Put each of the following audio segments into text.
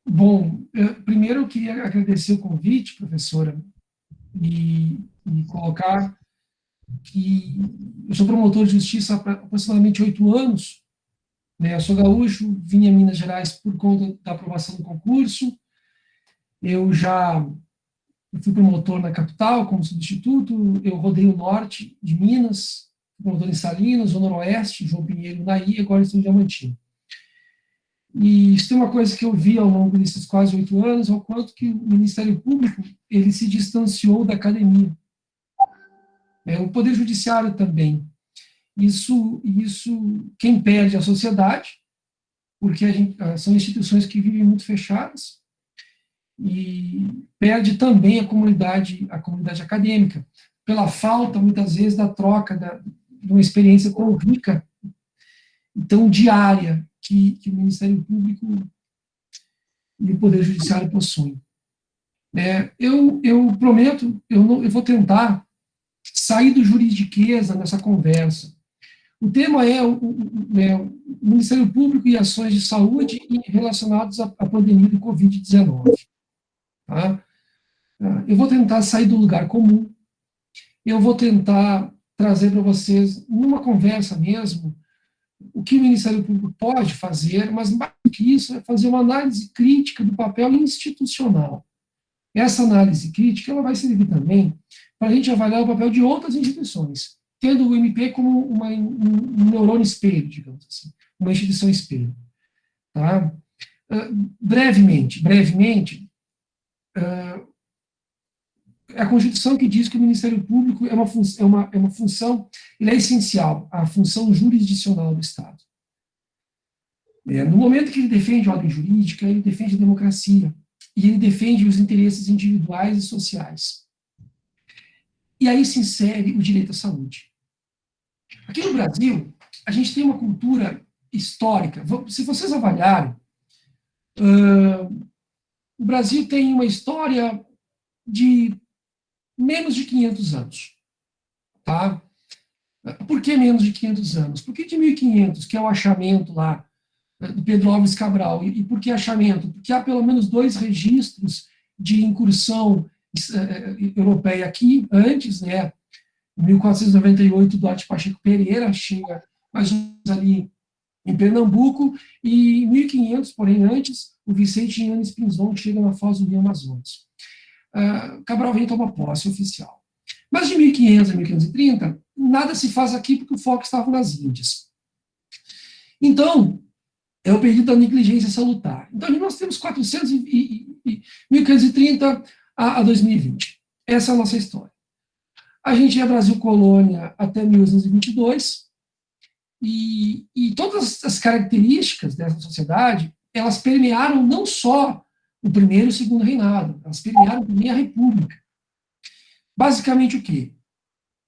Bom, primeiro eu queria agradecer o convite, professora, e colocar que eu sou promotor de justiça há aproximadamente 8 anos, né? Eu sou gaúcho, vim a Minas Gerais por conta da aprovação do concurso. Eu já fui promotor na capital como substituto, eu rodei o norte de Minas, fui promotor em Salinas, o noroeste, João Pinheiro, Naí, e agora estou em Diamantino. E isso tem uma coisa que eu vi ao longo desses quase 8 anos, é o quanto que o Ministério Público ele se distanciou da academia. O Poder Judiciário também. Isso quem perde é a sociedade, porque são instituições que vivem muito fechadas, e perde também a comunidade acadêmica, pela falta, muitas vezes, da troca de uma experiência tão rica e tão diária que o Ministério Público e o Poder Judiciário possuem. Eu prometo, eu vou tentar sair do juridiqueza nessa conversa. O tema é o Ministério Público e ações de saúde relacionados à pandemia do Covid-19. Tá? Eu vou tentar sair do lugar comum, eu vou tentar trazer para vocês, numa conversa mesmo, o que o Ministério Público pode fazer, mas mais do que isso, é fazer uma análise crítica do papel institucional. Essa análise crítica ela vai servir também para a gente avaliar o papel de outras instituições, tendo o MP como um neurônio espelho, digamos assim, uma instituição espelho. Tá? Brevemente, é a Constituição que diz que o Ministério Público é uma função, ele é essencial, a função jurisdicional do Estado. No momento que ele defende a ordem jurídica, ele defende a democracia, e ele defende os interesses individuais e sociais. E aí se insere o direito à saúde. Aqui no Brasil, a gente tem uma cultura histórica. Se vocês avaliarem, o Brasil tem uma história de menos de 500 anos. Tá? Por que menos de 500 anos? Porque de 1500, que é o achamento lá do Pedro Álvares Cabral, e por que achamento? Porque há pelo menos 2 registros de incursão europeia aqui, antes, né, em 1498, Duarte Pacheco Pereira chega mais ou menos ali em Pernambuco, e em 1500, porém antes, o Vicente Yanes Pinzon chega na Foz do Rio Amazonas. Cabral vem tomar posse oficial. Mas de 1500 a 1530, nada se faz aqui porque o foco estava nas Índias. Então, é o período da negligência salutar. Então, nós temos 1530 a 2020. Essa é a nossa história. A gente é Brasil colônia até 1822, e todas as características dessa sociedade, elas permearam não só o primeiro e o segundo reinado, elas permearam também a república. Basicamente o quê?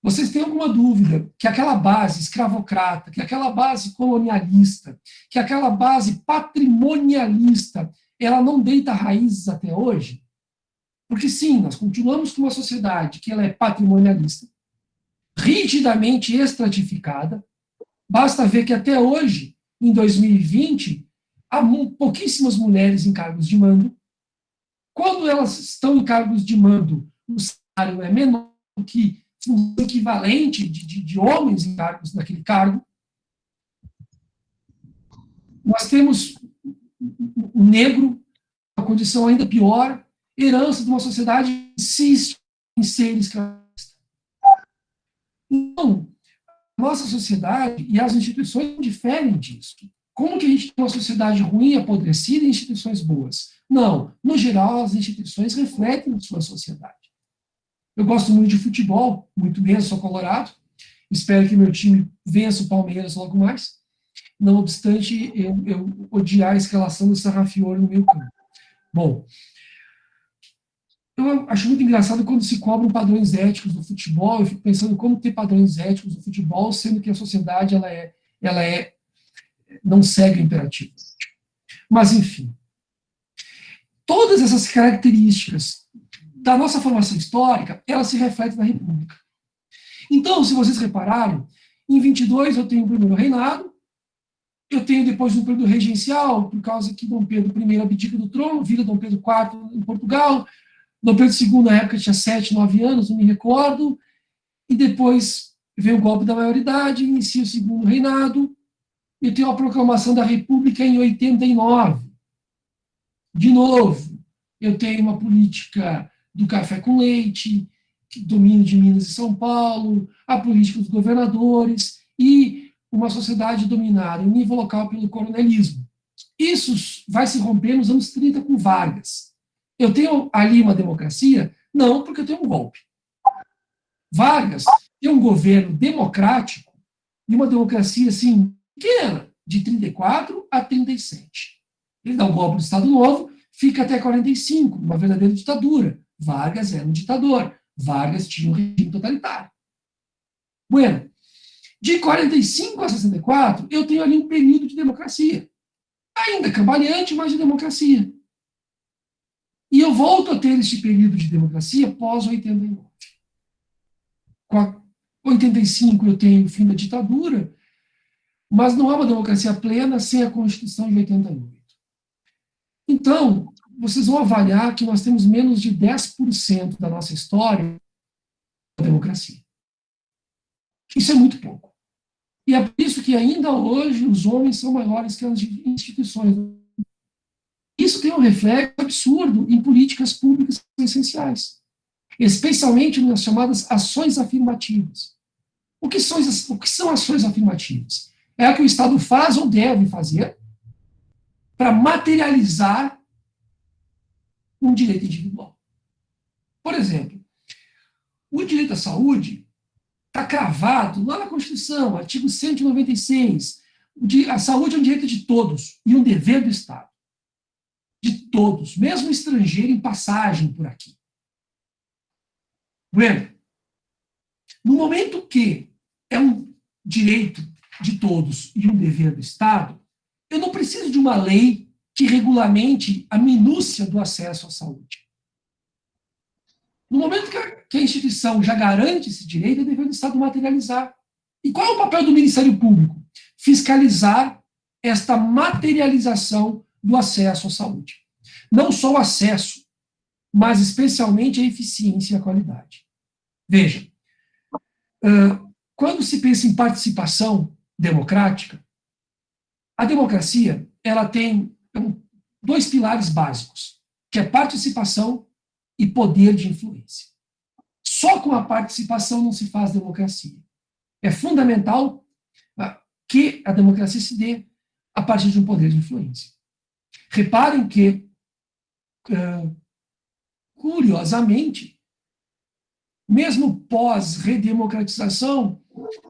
Vocês têm alguma dúvida que aquela base escravocrata, que aquela base colonialista, que aquela base patrimonialista, ela não deita raízes até hoje? Porque sim, nós continuamos com uma sociedade que ela é patrimonialista, rigidamente estratificada. Basta ver que até hoje, em 2020, há pouquíssimas mulheres em cargos de mando. Quando elas estão em cargos de mando, o salário é menor do que o equivalente de homens em cargos naquele cargo. Nós temos o negro, uma condição ainda pior, herança de uma sociedade que insiste em ser escravista. Então, a nossa sociedade e as instituições diferem disso. Como que a gente tem uma sociedade ruim, apodrecida e instituições boas? Não. No geral, as instituições refletem a sua sociedade. Eu gosto muito de futebol, muito mesmo, sou colorado. Espero que meu time vença o Palmeiras logo mais. Não obstante, eu odiar a escalação do Sarrafiore no meio campo. Bom, eu acho muito engraçado quando se cobram padrões éticos do futebol. Eu fico pensando como ter padrões éticos do futebol, sendo que a sociedade não segue o imperativo. Mas, enfim, todas essas características da nossa formação histórica, elas se refletem na República. Então, se vocês repararem, em 22 eu tenho o primeiro reinado, Eu tenho depois um período regencial, por causa que Dom Pedro I abdica do trono, vira Dom Pedro IV em Portugal. Dom Pedro II, na época, tinha 7, 9 anos, não me recordo. E depois vem o golpe da maioridade, inicia o segundo reinado. Eu tenho a proclamação da República em 89. De novo, eu tenho uma política do café com leite, domínio de Minas e São Paulo, a política dos governadores e uma sociedade dominada em nível local pelo coronelismo. Isso vai se romper nos anos 30 com Vargas. Eu tenho ali uma democracia? Não, porque eu tenho um golpe. Vargas tem um governo democrático e uma democracia, assim, pequena, de 34 a 37. Ele dá um golpe no Estado Novo, fica até 45, uma verdadeira ditadura. Vargas era um ditador. Vargas tinha um regime totalitário. Bueno, de 45 a 64, eu tenho ali um período de democracia. Ainda cambaleante, mas de democracia. E eu volto a ter este período de democracia pós-89. Com 85 eu tenho o fim da ditadura, mas não há uma democracia plena sem a Constituição de 88. Então, vocês vão avaliar que nós temos menos de 10% da nossa história da democracia. Isso é muito pouco. E é por isso que ainda hoje os homens são maiores que as instituições. Isso tem um reflexo absurdo em políticas públicas essenciais, especialmente nas chamadas ações afirmativas. O que são ações afirmativas? É o que o Estado faz ou deve fazer para materializar um direito individual. Por exemplo, o direito à saúde está cravado lá na Constituição, artigo 196. A saúde é um direito de todos e um dever do Estado. De todos, mesmo estrangeiro em passagem por aqui. Bueno, no momento que é um direito de todos e um dever do Estado, eu não preciso de uma lei que regulamente a minúcia do acesso à saúde. No momento que a instituição já garante esse direito, é dever do Estado materializar. E qual é o papel do Ministério Público? Fiscalizar esta materialização do acesso à saúde. Não só o acesso, mas especialmente a eficiência e a qualidade. Veja, quando se pensa em participação democrática, a democracia ela tem dois pilares básicos, que é participação e poder de influência. Só com a participação não se faz democracia. É fundamental que a democracia se dê a partir de um poder de influência. Reparem que, curiosamente, mesmo pós-redemocratização,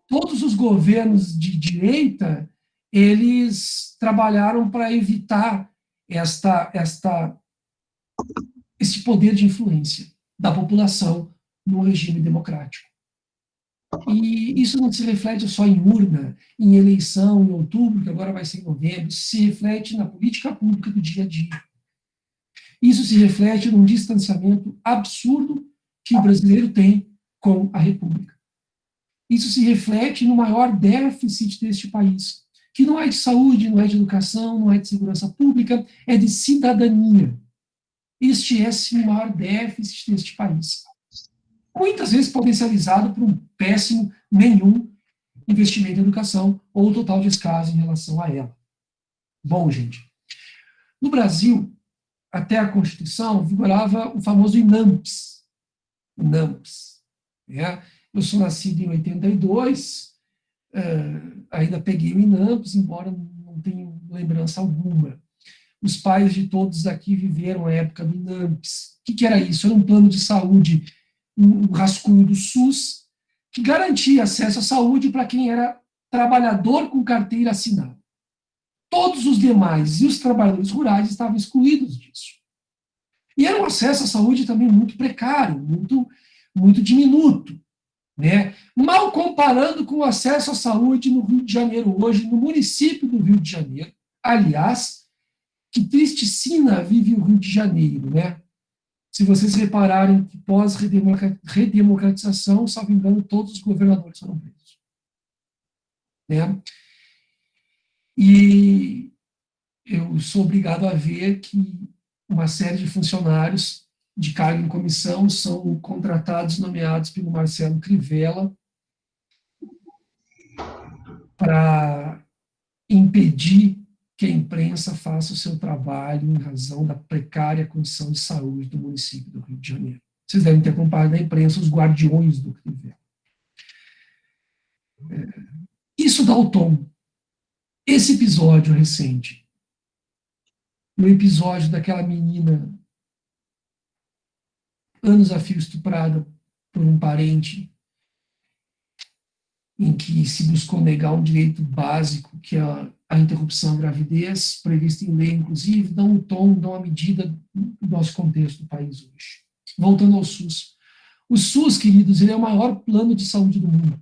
todos os governos de direita, eles trabalharam para evitar esse poder de influência da população no regime democrático. E isso não se reflete só em urna, em eleição, em outubro, que agora vai ser em novembro, isso se reflete na política pública do dia a dia. Isso se reflete num distanciamento absurdo que o brasileiro tem com a República. Isso se reflete no maior déficit deste país, que não é de saúde, não é de educação, não é de segurança pública, é de cidadania. Este é, sim, o maior déficit deste país. Muitas vezes potencializado por um péssimo, nenhum investimento em educação ou total descaso em relação a ela. Bom, gente, no Brasil, até a Constituição, vigorava o famoso INAMPS. INAMPS. Eu sou nascido em 82, ainda peguei o INAMPS, embora não tenha lembrança alguma. Os pais de todos aqui viveram a época do INAMPS. O que era isso? Era um plano de saúde, um rascunho do SUS, que garantia acesso à saúde para quem era trabalhador com carteira assinada. Todos os demais e os trabalhadores rurais estavam excluídos disso. E era um acesso à saúde também muito precário, muito diminuto, né? Mal comparando com o acesso à saúde no Rio de Janeiro hoje, no município do Rio de Janeiro. Aliás, que triste sina vive o Rio de Janeiro, né? Se vocês repararem que pós-redemocratização, salvo engano, todos os governadores foram presos. Né? E eu sou obrigado a ver que uma série de funcionários de cargo em comissão são contratados, nomeados pelo Marcelo Crivella para impedir que a imprensa faça o seu trabalho em razão da precária condição de saúde do município do Rio de Janeiro. Vocês devem ter acompanhado na imprensa os guardiões do Crivella. Isso dá o tom. Esse episódio recente, o episódio daquela menina anos a fio estuprada por um parente, em que se buscou negar um direito básico, que é a interrupção da gravidez, prevista em lei, inclusive, dão um tom, dão uma medida do nosso contexto do país hoje. Voltando ao SUS. O SUS, queridos, ele é o maior plano de saúde do mundo.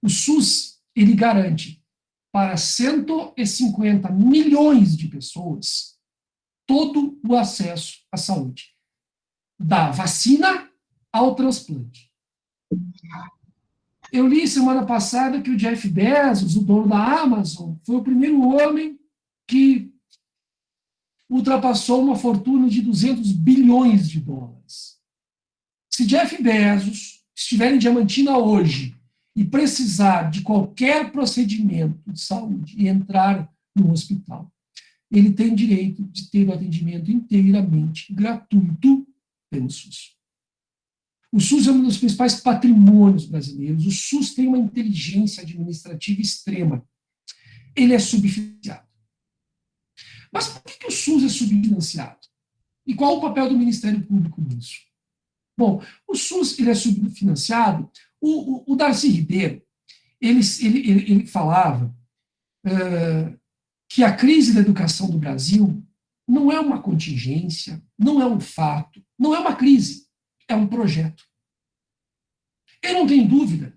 O SUS, ele garante para 150 milhões de pessoas todo o acesso à saúde, da vacina ao transplante. Eu li semana passada que o Jeff Bezos, o dono da Amazon, foi o primeiro homem que ultrapassou uma fortuna de 200 bilhões de dólares. Se Jeff Bezos estiver em Diamantina hoje e precisar de qualquer procedimento de saúde e entrar no hospital, ele tem direito de ter o atendimento inteiramente gratuito pelo SUS. O SUS é um dos principais patrimônios brasileiros. O SUS tem uma inteligência administrativa extrema. Ele é subfinanciado. Mas por que o SUS é subfinanciado? E qual o papel do Ministério Público nisso? Bom, o SUS ele é subfinanciado. O Darcy Ribeiro, ele falava que a crise da educação do Brasil não é uma contingência, não é um fato, não é uma crise, é um projeto. Eu não tenho dúvida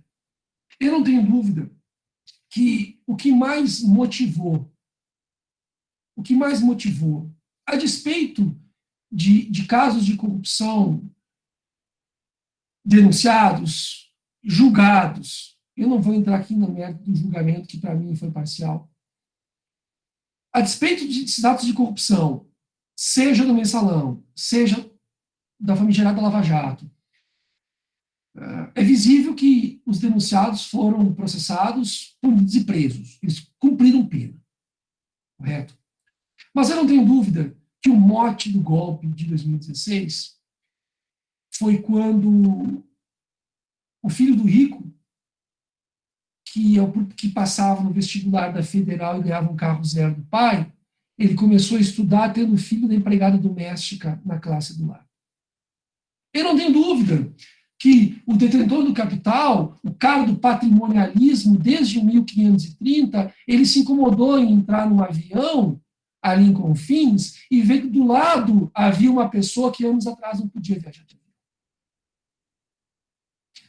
que o que mais motivou, a despeito de casos de corrupção denunciados, julgados, eu não vou entrar aqui no mérito do julgamento, que para mim foi parcial, a despeito de atos de corrupção, seja do mensalão, seja da famigerada Lava Jato, é visível que os denunciados foram processados, punidos e presos. Eles cumpriram pena. Correto? Mas eu não tenho dúvida que o mote do golpe de 2016 foi quando o filho do rico, que passava no vestibular da Federal e ganhava um carro zero do pai, ele começou a estudar tendo filho da empregada doméstica na classe do lar. Eu não tenho dúvida que o detentor do capital, o cara do patrimonialismo, desde 1530, ele se incomodou em entrar num avião ali em Confins e ver que do lado havia uma pessoa que anos atrás não podia viajar de avião.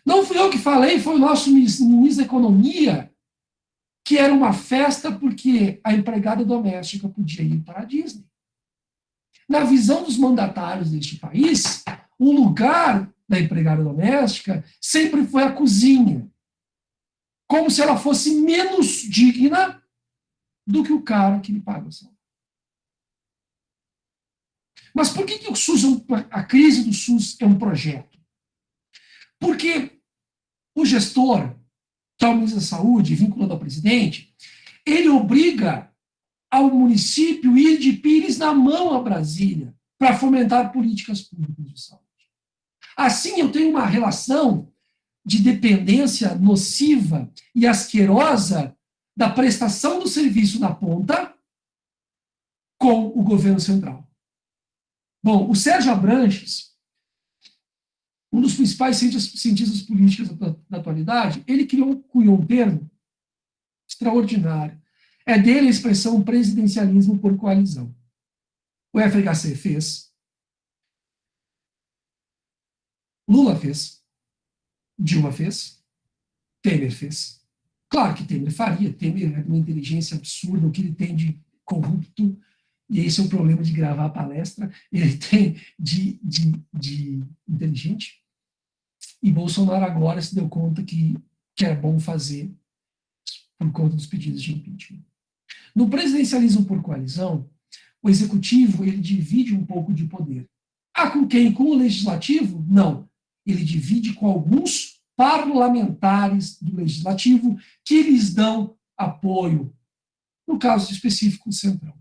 Não fui eu que falei, foi o nosso ministro da Economia, que era uma festa porque a empregada doméstica podia ir para a Disney. Na visão dos mandatários deste país, o lugar da empregada doméstica sempre foi a cozinha, como se ela fosse menos digna do que o cara que lhe paga o salário. Mas por que o SUS, a crise do SUS é um projeto? Porque o gestor, que é o ministro da Saúde, vinculado ao presidente, ele obriga ao município ir de pires na mão a Brasília para fomentar políticas públicas de saúde. Assim, eu tenho uma relação de dependência nociva e asquerosa da prestação do serviço na ponta com o governo central. Bom, o Sérgio Abranches, um dos principais cientistas políticos da atualidade, ele cunhou um termo extraordinário. É dele a expressão presidencialismo por coalizão. O FHC fez, Lula fez, Dilma fez, Temer fez. Claro que Temer faria, Temer é uma inteligência absurda, o que ele tem de corrupto, e esse é o problema de gravar a palestra, ele tem de inteligente, e Bolsonaro agora se deu conta que é bom fazer por conta dos pedidos de impeachment. No presidencialismo por coalizão, o executivo ele divide um pouco de poder. Ah, com quem? Com o legislativo? Não. Ele divide com alguns parlamentares do legislativo que lhes dão apoio, no caso específico do Centrão.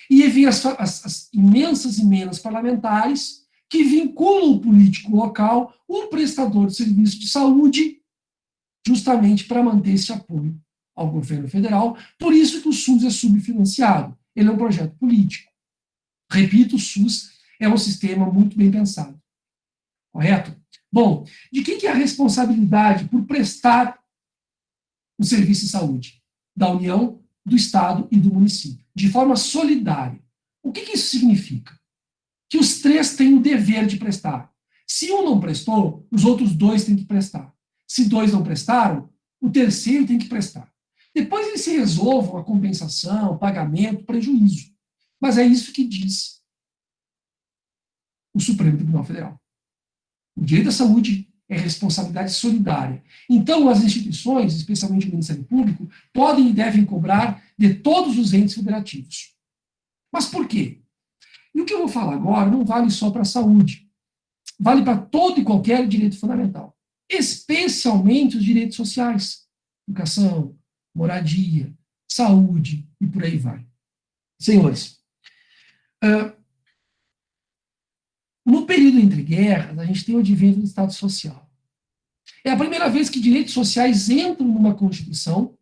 E vem as imensas emendas parlamentares que vinculam o político local, um prestador de serviço de saúde, justamente para manter esse apoio ao governo federal. Por isso que o SUS é subfinanciado. Ele é um projeto político. Repito, o SUS é um sistema muito bem pensado. Correto? Bom, de quem que é a responsabilidade por prestar o serviço de saúde? Da União, do Estado e do município, de forma solidária. O que isso significa? Que os três têm o dever de prestar. Se um não prestou, os outros dois têm que prestar. Se dois não prestaram, o terceiro tem que prestar. Depois eles se resolvam a compensação, pagamento, prejuízo. Mas é isso que diz o Supremo Tribunal Federal. O direito à saúde é responsabilidade solidária. Então, as instituições, especialmente o Ministério Público, podem e devem cobrar de todos os entes federativos. Mas por quê? E o que eu vou falar agora não vale só para a saúde. Vale para todo e qualquer direito fundamental. Especialmente os direitos sociais. Educação, moradia, saúde e por aí vai. Senhores, no período entre guerras, a gente tem o advento do Estado Social. É a primeira vez que direitos sociais entram numa Constituição,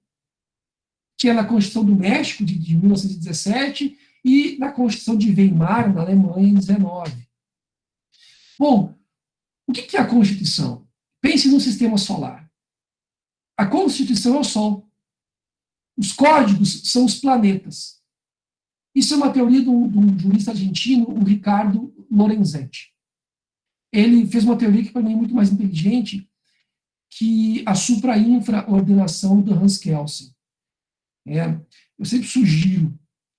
que é na Constituição do México, de 1917, e na Constituição de Weimar, na Alemanha, em 19. Bom, o que é a Constituição? Pense no sistema solar. A Constituição é o Sol. Os códigos são os planetas. Isso é uma teoria de um jurista argentino, o Ricardo Lorenzetti. Ele fez uma teoria que, para mim, é muito mais inteligente que a supra-infra-ordenação do Hans Kelsen. Eu sempre sugiro,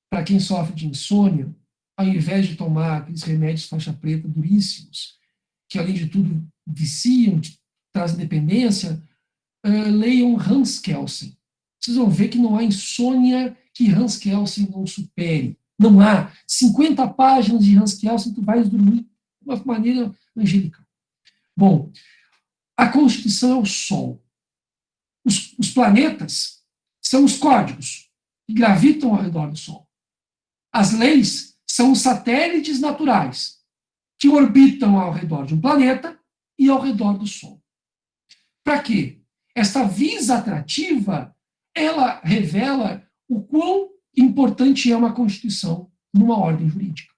para quem sofre de insônia, ao invés de tomar aqueles remédios faixa preta duríssimos, que, além de tudo, viciam, trazem dependência, leiam Hans Kelsen. Vocês vão ver que não há insônia que Hans Kelsen não supere. Não há. 50 páginas de Hans Kelsen, tu vais dormir de uma maneira angelical. Bom, a Constituição é o Sol. Os planetas são os códigos que gravitam ao redor do Sol. As leis são os satélites naturais que orbitam ao redor de um planeta e ao redor do Sol. Para quê? Esta vis atrativa, ela revela o quão importante é uma Constituição numa ordem jurídica.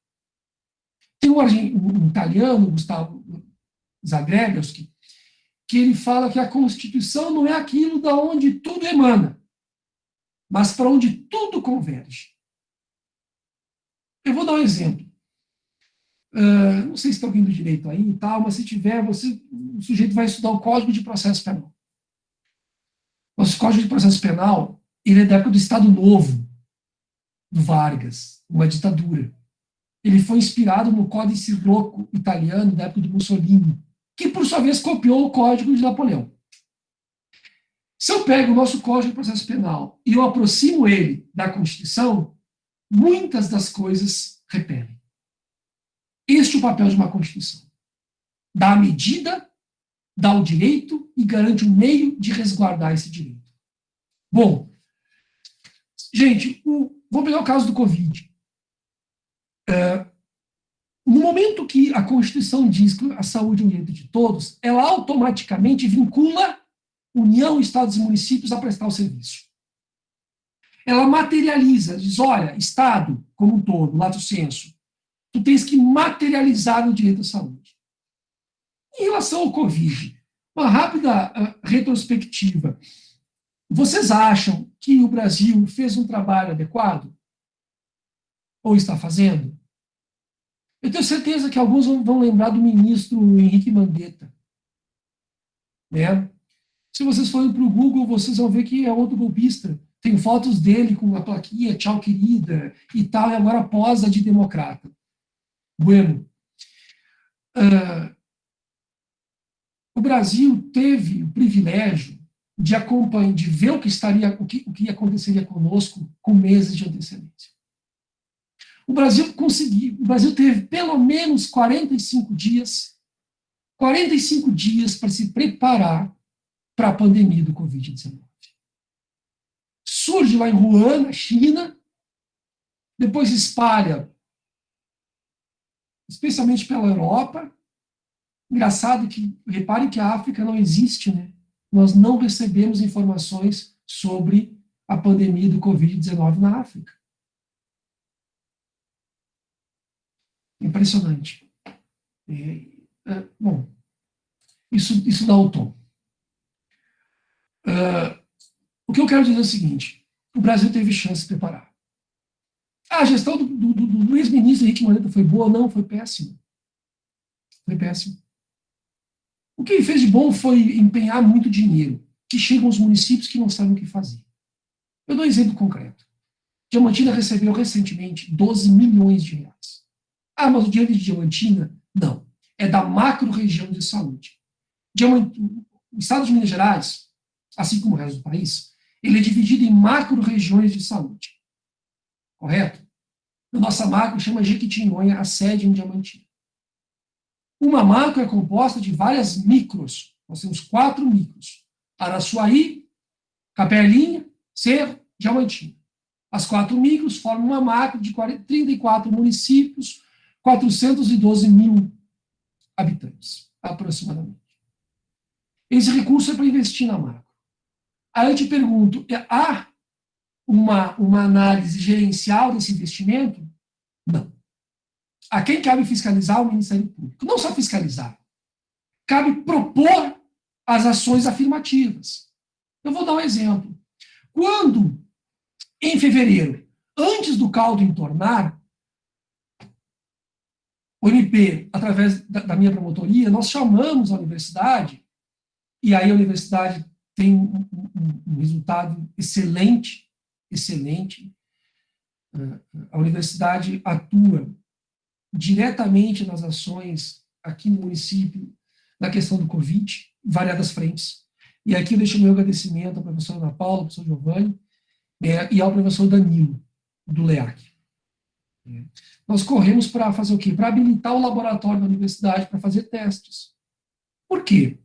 Tem um italiano, Gustavo Zagrebelsky, que ele fala que a Constituição não é aquilo da onde tudo emana, mas para onde tudo converge. Eu vou dar um exemplo. Não sei se está alguém do direito aí e tal, mas se tiver, o sujeito vai estudar o Código de Processo Penal. Nosso Código de Processo Penal, ele é da época do Estado Novo, do Vargas, uma ditadura. Ele foi inspirado no Códice Rocco italiano, da época do Mussolini, que, por sua vez, copiou o Código de Napoleão. Se eu pego o nosso Código de Processo Penal e eu aproximo ele da Constituição, muitas das coisas repelem. Este é o papel de uma Constituição. Dá a medida, dá o direito e garante um meio de resguardar esse direito. Bom, gente, vou pegar o caso do Covid. No momento que a Constituição diz que a saúde é um direito de todos, ela automaticamente vincula União, Estados e municípios a prestar o serviço. Ela materializa, diz, olha, Estado como um todo, lato sensu, tu tens que materializar o direito à saúde. Em relação ao Covid, uma rápida retrospectiva. Vocês acham que o Brasil fez um trabalho adequado? Ou está fazendo? Eu tenho certeza que alguns vão lembrar do ministro Henrique Mandetta. Né? Se vocês forem para o Google, vocês vão ver que é outro golpista. Tem fotos dele com a plaquinha, tchau querida, e tal, e agora posa de democrata. Bueno. O Brasil teve o privilégio, de ver o que aconteceria conosco com meses de antecedência. O Brasil teve pelo menos 45 dias para se preparar para a pandemia do Covid-19. Surge lá em Wuhan, na China, depois se espalha, especialmente pela Europa. Engraçado que, reparem que a África não existe, né? Nós não recebemos informações sobre a pandemia do Covid-19 na África. Impressionante. Bom, isso dá o tom. O que eu quero dizer é o seguinte: o Brasil teve chance de se preparar. A gestão do ex-ministro Henrique Mandetta foi boa? Não, foi péssima. Foi péssimo. O que ele fez de bom foi empenhar muito dinheiro, que chegam aos municípios que não sabem o que fazer. Eu dou um exemplo concreto. Diamantina recebeu recentemente 12 milhões de reais. Ah, mas o dinheiro de Diamantina? Não. É da macro-região de saúde. O estado de Minas Gerais, assim como o resto do país, ele é dividido em macro-regiões de saúde. Correto? A nossa macro chama Jequitinhonha, a sede em Diamantina. Uma macro é composta de várias micros. Nós temos 4 micros. Araçuaí, Capelinha, Cerro, Diamantina. As 4 micros formam uma macro de 34 municípios, 412 mil habitantes, aproximadamente. Esse recurso é para investir na macro. Aí eu te pergunto, há uma análise gerencial desse investimento? Não. A quem cabe fiscalizar? O Ministério Público. Não só fiscalizar. Cabe propor as ações afirmativas. Eu vou dar um exemplo. Quando, em fevereiro, antes do caldo entornar, o MP, através da minha promotoria, nós chamamos a universidade, e aí a universidade tem um resultado excelente, excelente. A universidade atua diretamente nas ações aqui no município, na questão do Covid, em variadas frentes. E aqui eu deixo o meu agradecimento à professora Ana Paula, ao professor Giovanni, e ao professor Danilo, do LEAC. Nós corremos para fazer o quê? Para habilitar o laboratório da universidade para fazer testes. Por quê?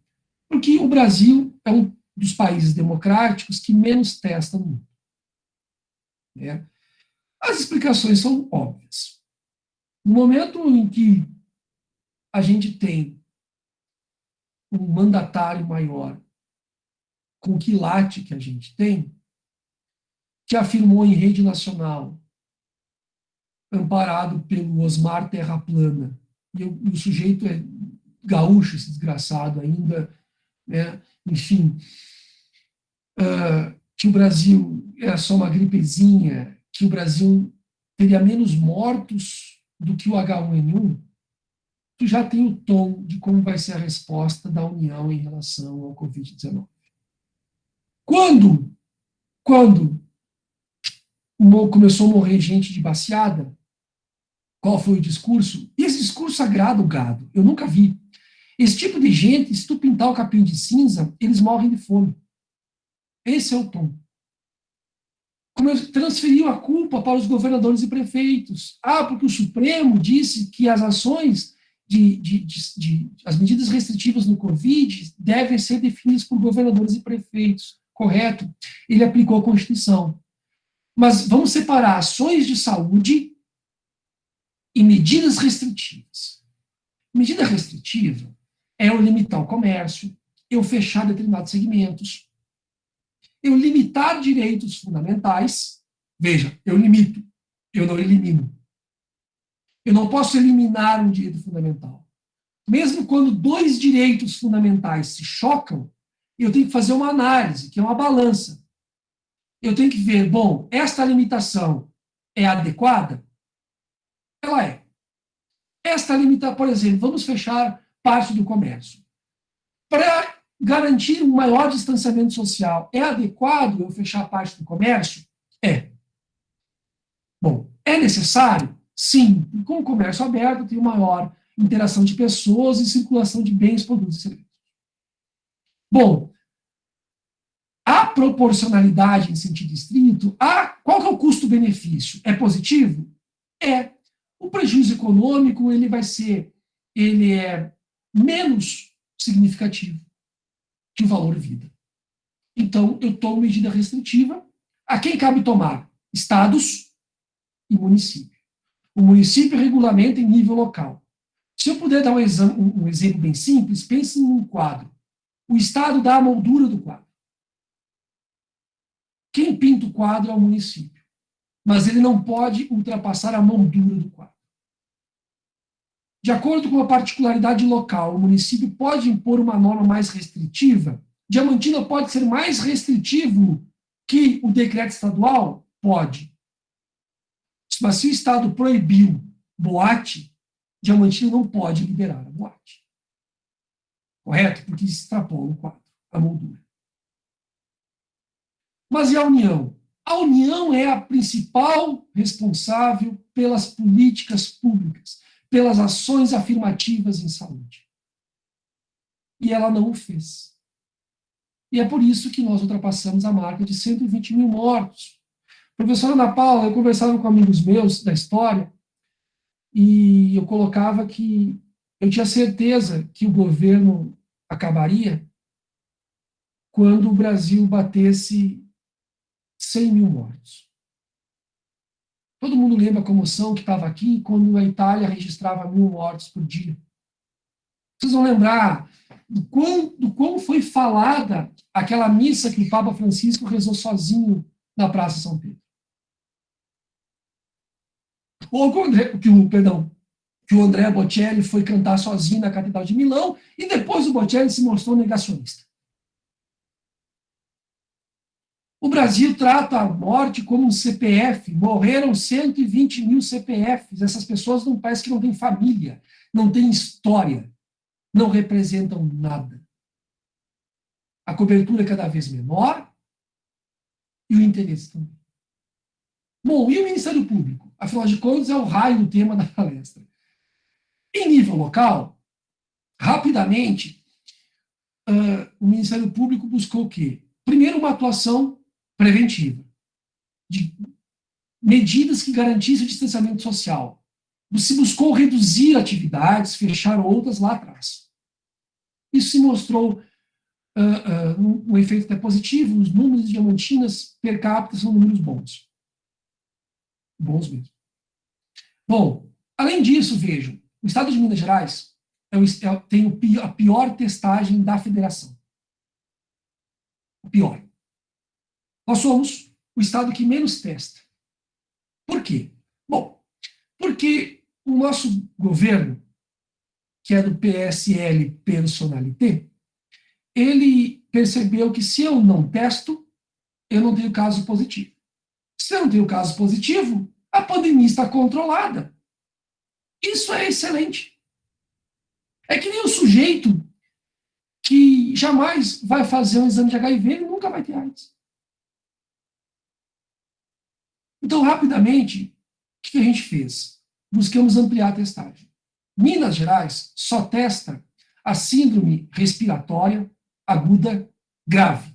Porque o Brasil é um dos países democráticos que menos testa no mundo. As explicações são óbvias. No momento em que a gente tem um mandatário maior com o quilate que a gente tem, que afirmou em rede nacional, amparado pelo Osmar Terra Plana, e o sujeito é gaúcho, esse desgraçado ainda, né? Enfim, que o Brasil era só uma gripezinha, que o Brasil teria menos mortos do que o H1N1, tu já tem o tom de como vai ser a resposta da União em relação ao Covid-19. Quando começou a morrer gente de baciada, qual foi o discurso? E esse discurso agrada o gado. Eu nunca vi. Esse tipo de gente, se tu pintar o capim de cinza, eles morrem de fome. Esse é o tom. Transferiu a culpa para os governadores e prefeitos. Ah, porque o Supremo disse que as ações as medidas restritivas no Covid devem ser definidas por governadores e prefeitos. Correto? Ele aplicou a Constituição. Mas vamos separar ações de saúde e medidas restritivas. Medida restritiva é eu limitar o comércio, eu fechar determinados segmentos, eu limitar direitos fundamentais. Veja, eu limito, eu não elimino. Eu não posso eliminar um direito fundamental. Mesmo quando 2 direitos fundamentais se chocam, eu tenho que fazer uma análise, que é uma balança. Eu tenho que ver, bom, esta limitação é adequada? Ela é. Esta limitação, por exemplo, vamos fechar parte do comércio. Para garantir um maior distanciamento social, é adequado eu fechar parte do comércio? É. Bom, é necessário? Sim. Com o comércio aberto, tem maior interação de pessoas e circulação de bens, produtos e serviços. Bom, proporcionalidade em sentido estrito, qual que é o custo-benefício? É positivo? É. O prejuízo econômico ele é menos significativo que o valor vida. Então, eu tomo medida restritiva. A quem cabe tomar? Estados e município. O município regulamenta em nível local. Se eu puder dar um exemplo bem simples, pense num quadro. O Estado dá a moldura do quadro. Quem pinta o quadro é o município, mas ele não pode ultrapassar a moldura do quadro. De acordo com a particularidade local, o município pode impor uma norma mais restritiva. Diamantina pode ser mais restritivo que o decreto estadual? Pode. Mas se o Estado proibiu boate, Diamantina não pode liberar a boate. Correto? Porque isso extrapola o quadro, a moldura. Mas e a União? A União é a principal responsável pelas políticas públicas, pelas ações afirmativas em saúde. E ela não o fez. E é por isso que nós ultrapassamos a marca de 120 mil mortos. Professora Ana Paula, eu conversava com amigos meus da história e eu colocava que eu tinha certeza que o governo acabaria quando o Brasil batesse 100 mil mortos. Todo mundo lembra a comoção que estava aqui quando a Itália registrava 1.000 mortos por dia. Vocês vão lembrar do quão foi falada aquela missa que o Papa Francisco rezou sozinho na Praça São Pedro. Ou que o Andrea Bocelli foi cantar sozinho na Catedral de Milão e depois o Bocelli se mostrou negacionista. O Brasil trata a morte como um CPF. Morreram 120 mil CPFs. Essas pessoas não parecem que não têm família, não têm história, não representam nada. A cobertura é cada vez menor e o interesse também. Bom, e o Ministério Público? Afinal de contas, é o raio do tema da palestra. Em nível local, rapidamente, o Ministério Público buscou o quê? Primeiro, uma atuação preventiva, de medidas que garantissem o distanciamento social. Se buscou reduzir atividades, fechar outras lá atrás. Isso se mostrou um efeito até positivo. Os números de Diamantinas per capita são números bons. Bons mesmo. Bom, além disso, vejam, o estado de Minas Gerais tem a pior testagem da federação. O pior. Nós somos o estado que menos testa. Por quê? Bom, porque o nosso governo, que é do PSL Personalité, ele percebeu que se eu não testo, eu não tenho caso positivo. Se eu não tenho caso positivo, a pandemia está controlada. Isso é excelente. É que nem o sujeito que jamais vai fazer um exame de HIV, ele nunca vai ter AIDS. Então, rapidamente, o que a gente fez? Buscamos ampliar a testagem. Minas Gerais só testa a síndrome respiratória aguda grave,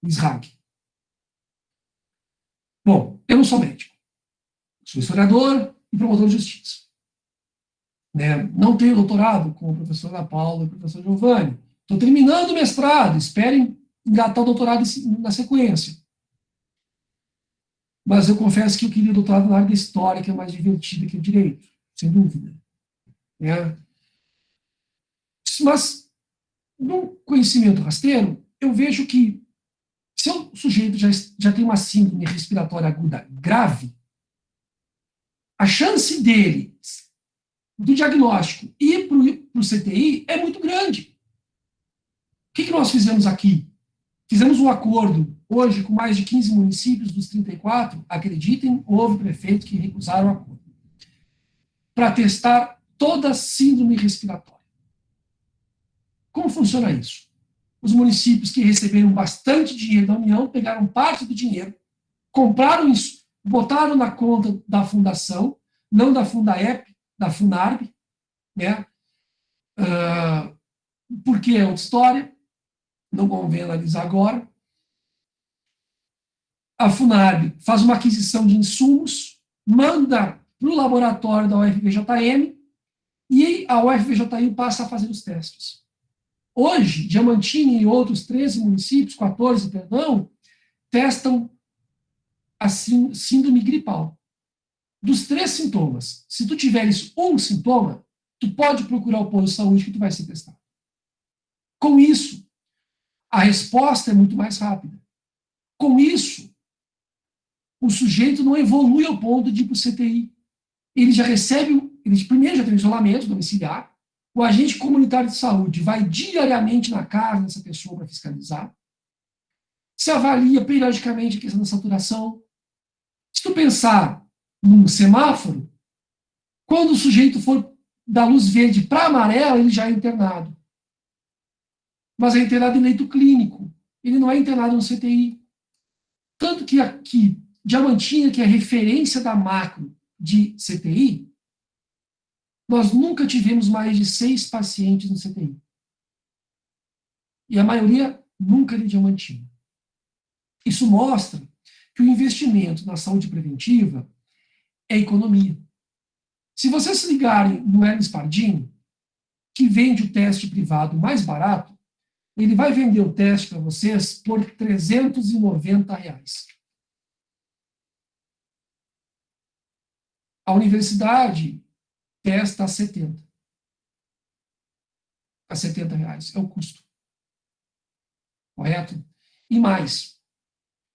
o SRAG. Bom, eu não sou médico. Sou historiador e promotor de justiça. Não tenho doutorado com o professor Ana Paula e o professor Giovanni. Estou terminando o mestrado, esperem engatar o doutorado na sequência. Mas eu confesso que eu queria doutorado na área da história, que é mais divertida que o direito, sem dúvida. Mas, no conhecimento rasteiro, eu vejo que se o sujeito já tem uma síndrome respiratória aguda grave, a chance dele, do diagnóstico, ir para o CTI é muito grande. O que nós fizemos aqui? Fizemos um acordo, hoje, com mais de 15 municípios dos 34, acreditem, houve prefeitos que recusaram o acordo, para testar toda a síndrome respiratória. Como funciona isso? Os municípios que receberam bastante dinheiro da União, pegaram parte do dinheiro, compraram isso, botaram na conta da fundação, não da Fundaep, da Funarb, porque é outra história, não convém analisar agora. a FUNARB faz uma aquisição de insumos, manda para o laboratório da UFVJM e a UFVJM passa a fazer os testes. Hoje, Diamantina e outros 13 municípios, 14, perdão, testam a síndrome gripal. Dos 3 sintomas, se tu tiveres um sintoma, tu pode procurar o posto de saúde que tu vai ser testado. Com isso, a resposta é muito mais rápida. Com isso, o sujeito não evolui ao ponto de ir para o CTI. Ele já recebe, ele primeiro já tem um isolamento domiciliar, o agente comunitário de saúde vai diariamente na casa dessa pessoa para fiscalizar, se avalia periodicamente a questão da saturação. Se tu pensar num semáforo, quando o sujeito for da luz verde para amarela, ele já é internado. Mas é internado em leito clínico, ele não é internado no CTI. Tanto que aqui, Diamantina, que é referência da macro de CTI, nós nunca tivemos mais de 6 pacientes no CTI. E a maioria nunca de Diamantina. Isso mostra que o investimento na saúde preventiva é economia. Se vocês se ligarem no Hermes Pardini, que vende o teste privado mais barato, ele vai vender o teste para vocês por R$390. A universidade testa a 70. A R$70 é o custo. Correto? E mais,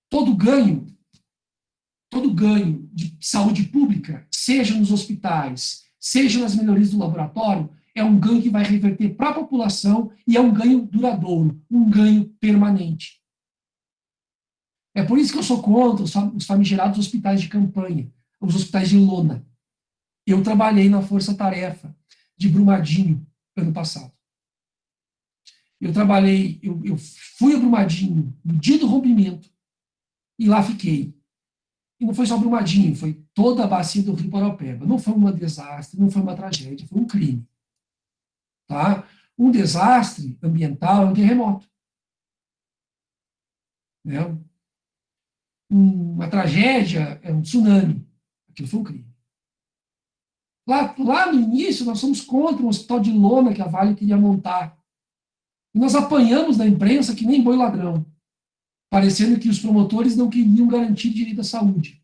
todo ganho de saúde pública, seja nos hospitais, seja nas melhorias do laboratório, é um ganho que vai reverter para a população e é um ganho duradouro, um ganho permanente. É por isso que eu sou contra os famigerados hospitais de campanha, os hospitais de lona. Eu trabalhei na Força Tarefa de Brumadinho ano passado. Eu fui a Brumadinho no dia do rompimento e lá fiquei. E não foi só Brumadinho, foi toda a bacia do Rio Paraupeba. Não foi um desastre, não foi uma tragédia, foi um crime. Tá? Um desastre ambiental é um terremoto. Né? Uma tragédia é um tsunami. Aquilo foi um crime. Lá no início, nós fomos contra um hospital de lona que a Vale queria montar. E nós apanhamos da imprensa que nem boi ladrão, parecendo que os promotores não queriam garantir direito à saúde.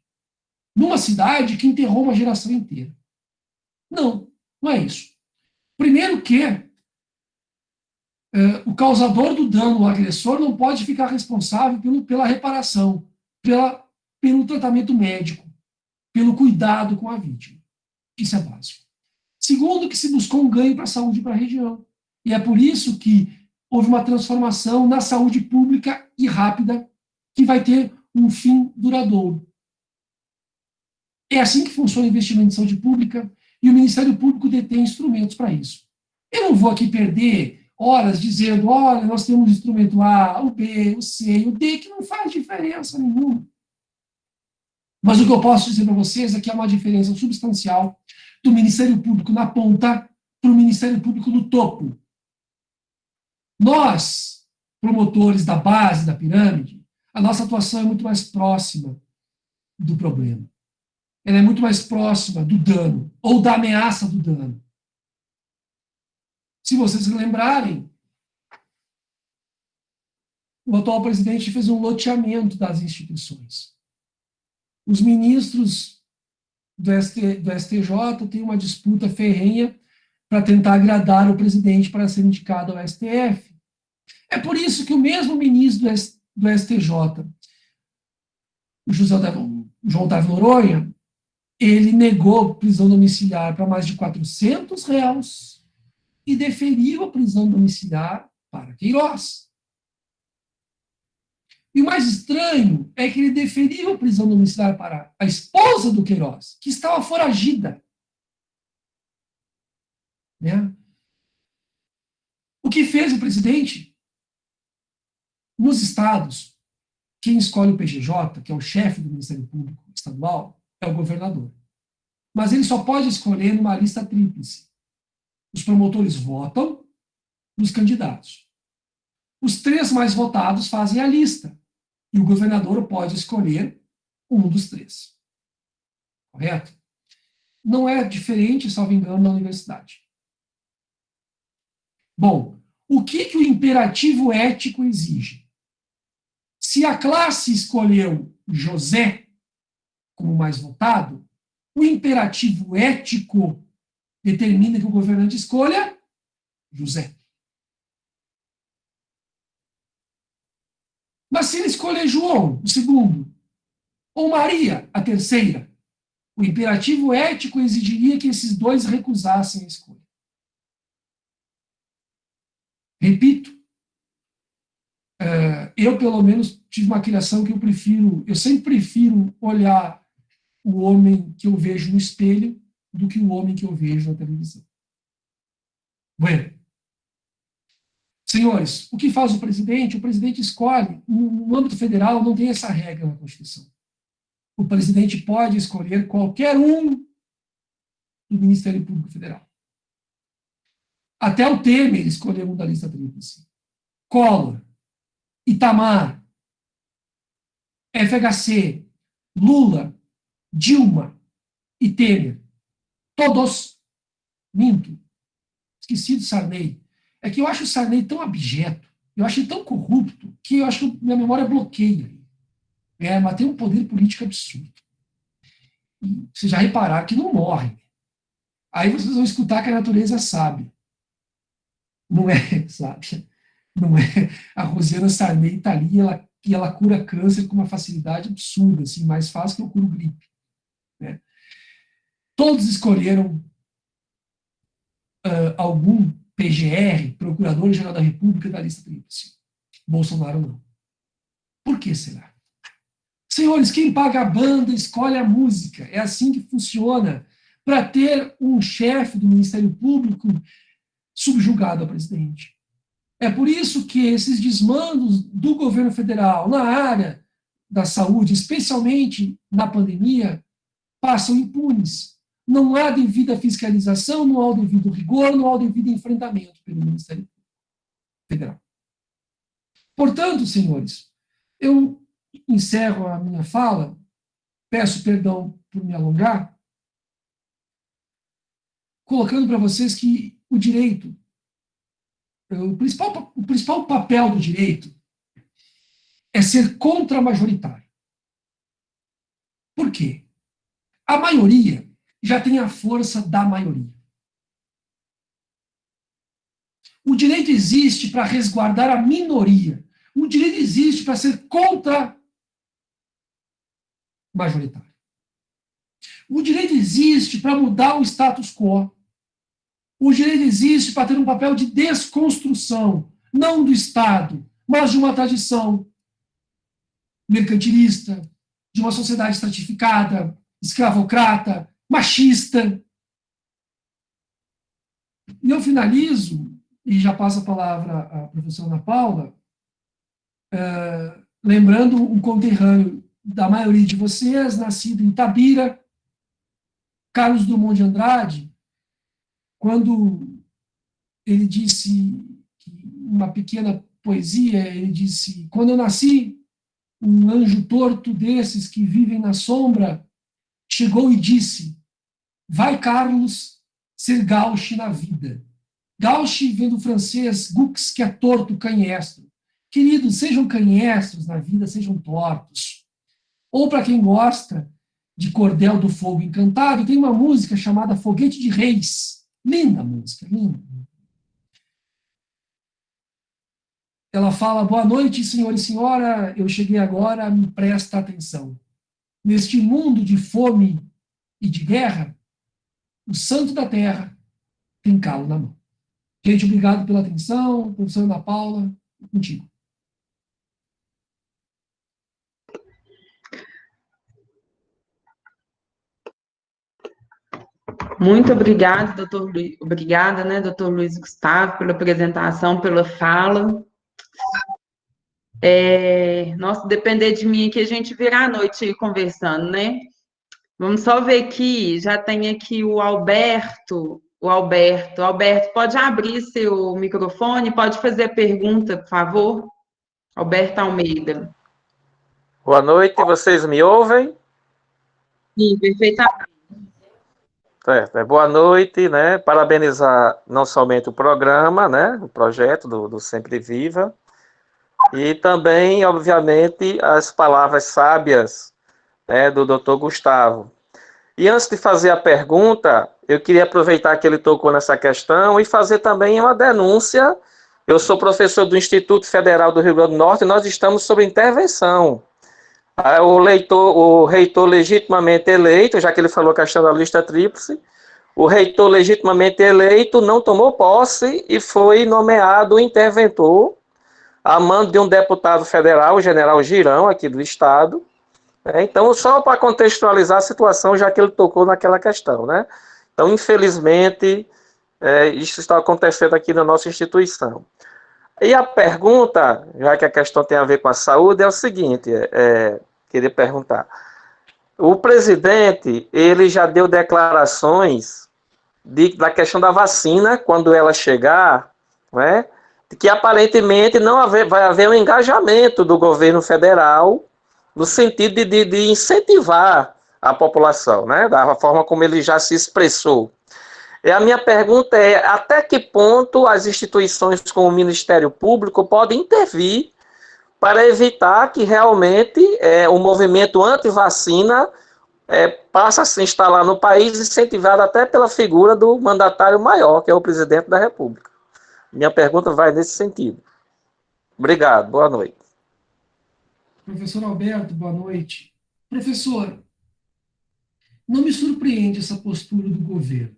Numa cidade que enterrou uma geração inteira. Não, não é isso. Primeiro que o causador do dano, o agressor, não pode ficar responsável pela reparação, pelo tratamento médico, pelo cuidado com a vítima. Isso é básico. Segundo, que se buscou um ganho para a saúde para a região. E é por isso que houve uma transformação na saúde pública e rápida, que vai ter um fim duradouro. É assim que funciona o investimento em saúde pública, e o Ministério Público detém instrumentos para isso. Eu não vou aqui perder horas dizendo, olha, nós temos o instrumento A, o B, o C, o D, que não faz diferença nenhuma. Mas o que eu posso dizer para vocês é que há uma diferença substancial do Ministério Público na ponta para o Ministério Público no topo. Nós, promotores da base da pirâmide, a nossa atuação é muito mais próxima do problema. Ela é muito mais próxima do dano, ou da ameaça do dano. Se vocês se lembrarem, o atual presidente fez um loteamento das instituições. Os ministros do STJ têm uma disputa ferrenha para tentar agradar o presidente para ser indicado ao STF. É por isso que o mesmo ministro do STJ, o João Otávio Noronha, ele negou prisão domiciliar para mais de R$400 e deferiu a prisão domiciliar para Queiroz. E o mais estranho é que ele deferiu a prisão domiciliar para a esposa do Queiroz, que estava foragida. Né? O que fez o presidente? Nos estados, quem escolhe o PGJ, que é o chefe do Ministério Público Estadual, é o governador. Mas ele só pode escolher numa lista tríplice. Os promotores votam nos candidatos. Os 3 mais votados fazem a lista. E o governador pode escolher um dos três. Correto? Não é diferente, salvo engano, na universidade. Bom, o que o imperativo ético exige? Se a classe escolheu José como mais votado, o imperativo ético determina que o governante escolha José. Mas se ele escolher João, o segundo, ou Maria, a terceira, o imperativo ético exigiria que esses dois recusassem a escolha. Repito, eu, pelo menos, tive uma criação que eu sempre prefiro olhar o homem que eu vejo no espelho do que o homem que eu vejo na televisão. Bueno. Senhores, o que faz o presidente? O presidente escolhe, no âmbito federal não tem essa regra na Constituição. O presidente pode escolher qualquer um do Ministério Público Federal. Até o Temer escolheu um da lista tríplice. Collor, Itamar, FHC, Lula, Dilma e Temer. Todos, minto, esqueci do Sarney. É que eu acho o Sarney tão abjeto, eu acho ele tão corrupto, que eu acho que minha memória bloqueia. Mas tem um poder político absurdo. E vocês já repararam que não morre. Aí vocês vão escutar que a natureza sabe. Não é, sabe? Não é. A Rosiana Sarney está ali e ela cura câncer com uma facilidade absurda, assim, mais fácil que eu curo gripe. Né? Todos escolheram algum PGR, Procurador-Geral da República, da lista tríplice. Bolsonaro não. Por que será? Senhores, quem paga a banda escolhe a música. É assim que funciona para ter um chefe do Ministério Público subjugado ao presidente. É por isso que esses desmandos do governo federal na área da saúde, especialmente na pandemia, passam impunes. Não há devida fiscalização, não há o devido rigor, não há o devido enfrentamento pelo Ministério Público Federal. Portanto, senhores, eu encerro a minha fala, peço perdão por me alongar, colocando para vocês que o direito, o principal papel do direito é ser contra-majoritário. Por quê? A maioria já tem a força da maioria. O direito existe para resguardar a minoria. O direito existe para ser contra-majoritário. O direito existe para mudar o status quo. O direito existe para ter um papel de desconstrução, não do Estado, mas de uma tradição mercantilista, de uma sociedade estratificada, escravocrata, machista. E eu finalizo, e já passo a palavra à professora Ana Paula, lembrando um conterrâneo da maioria de vocês, nascido em Itabira, Carlos Drummond de Andrade, quando ele disse, uma pequena poesia, ele disse: quando eu nasci, um anjo torto desses que vivem na sombra chegou e disse: vai, Carlos, ser gauche na vida. Gauche vem do francês gux, que é torto, canhestro. Queridos, sejam canhestros na vida, sejam tortos. Ou, para quem gosta de Cordel do Fogo Encantado, tem uma música chamada Foguete de Reis. Linda música, linda. Ela fala: boa noite, senhor e senhora, eu cheguei agora, me presta atenção. Neste mundo de fome e de guerra, o santo da terra tem calo na mão. Gente, obrigado pela atenção. Professora Ana Paula, contigo. Muito obrigada, doutor Luiz. Obrigada, né, doutor Luiz Gustavo, pela apresentação, pela fala. Nossa, depender de mim aqui, a gente virá à noite aí conversando, né? Vamos só ver aqui, já tem aqui o Alberto. Alberto, pode abrir seu microfone, pode fazer a pergunta, por favor? Alberto Almeida. Boa noite, vocês me ouvem? Sim, perfeitamente. Certo, boa noite, né? Parabenizar não somente o programa, né? O projeto do Sempre Viva, e também, obviamente, as palavras sábias, né, do Dr. Gustavo. E antes de fazer a pergunta, eu queria aproveitar que ele tocou nessa questão e fazer também uma denúncia. Eu sou professor do Instituto Federal do Rio Grande do Norte e nós estamos sobre intervenção. O reitor legitimamente eleito, já que ele falou a questão da lista tríplice, o reitor legitimamente eleito não tomou posse e foi nomeado interventor a mando de um deputado federal, o general Girão, aqui do estado. Então, só para contextualizar a situação, já que ele tocou naquela questão, né? Então, infelizmente, isso está acontecendo aqui na nossa instituição. E a pergunta, já que a questão tem a ver com a saúde, é o seguinte, queria perguntar. O presidente, ele já deu declarações da questão da vacina, quando ela chegar, né, que aparentemente vai haver um engajamento do governo federal no sentido de incentivar a população, né, da forma como ele já se expressou. E a minha pergunta é, até que ponto as instituições como o Ministério Público podem intervir para evitar que realmente o movimento anti-vacina passa a se instalar no país, incentivado até pela figura do mandatário maior, que é o presidente da República. Minha pergunta vai nesse sentido. Obrigado, boa noite. Professor Alberto, boa noite. Professor, não me surpreende essa postura do governo.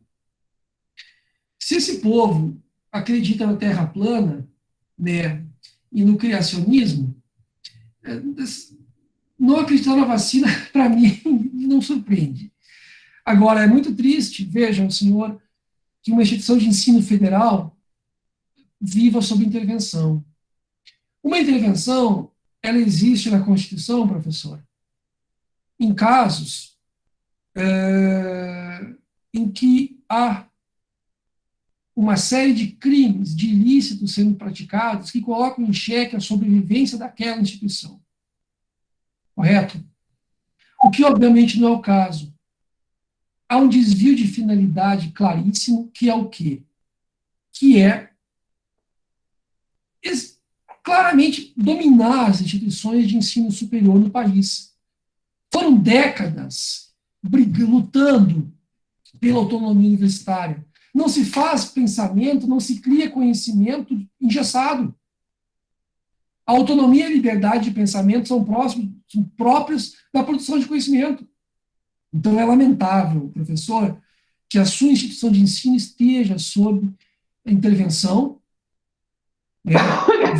Se esse povo acredita na Terra plana, né, e no criacionismo, não acreditar na vacina, para mim, não surpreende. Agora, é muito triste, vejam, senhor, que uma instituição de ensino federal viva sob intervenção. Uma intervenção, ela existe na Constituição, professor, em casos em que há uma série de crimes, de ilícitos sendo praticados que colocam em xeque a sobrevivência daquela instituição. Correto? O que, obviamente, não é o caso. Há um desvio de finalidade claríssimo, que é o quê? Que é claramente dominar as instituições de ensino superior no país. Foram décadas lutando pela autonomia universitária. Não se faz pensamento, não se cria conhecimento engessado. A autonomia e a liberdade de pensamento são próprios da produção de conhecimento. Então, é lamentável, professor, que a sua instituição de ensino esteja sob intervenção. Né?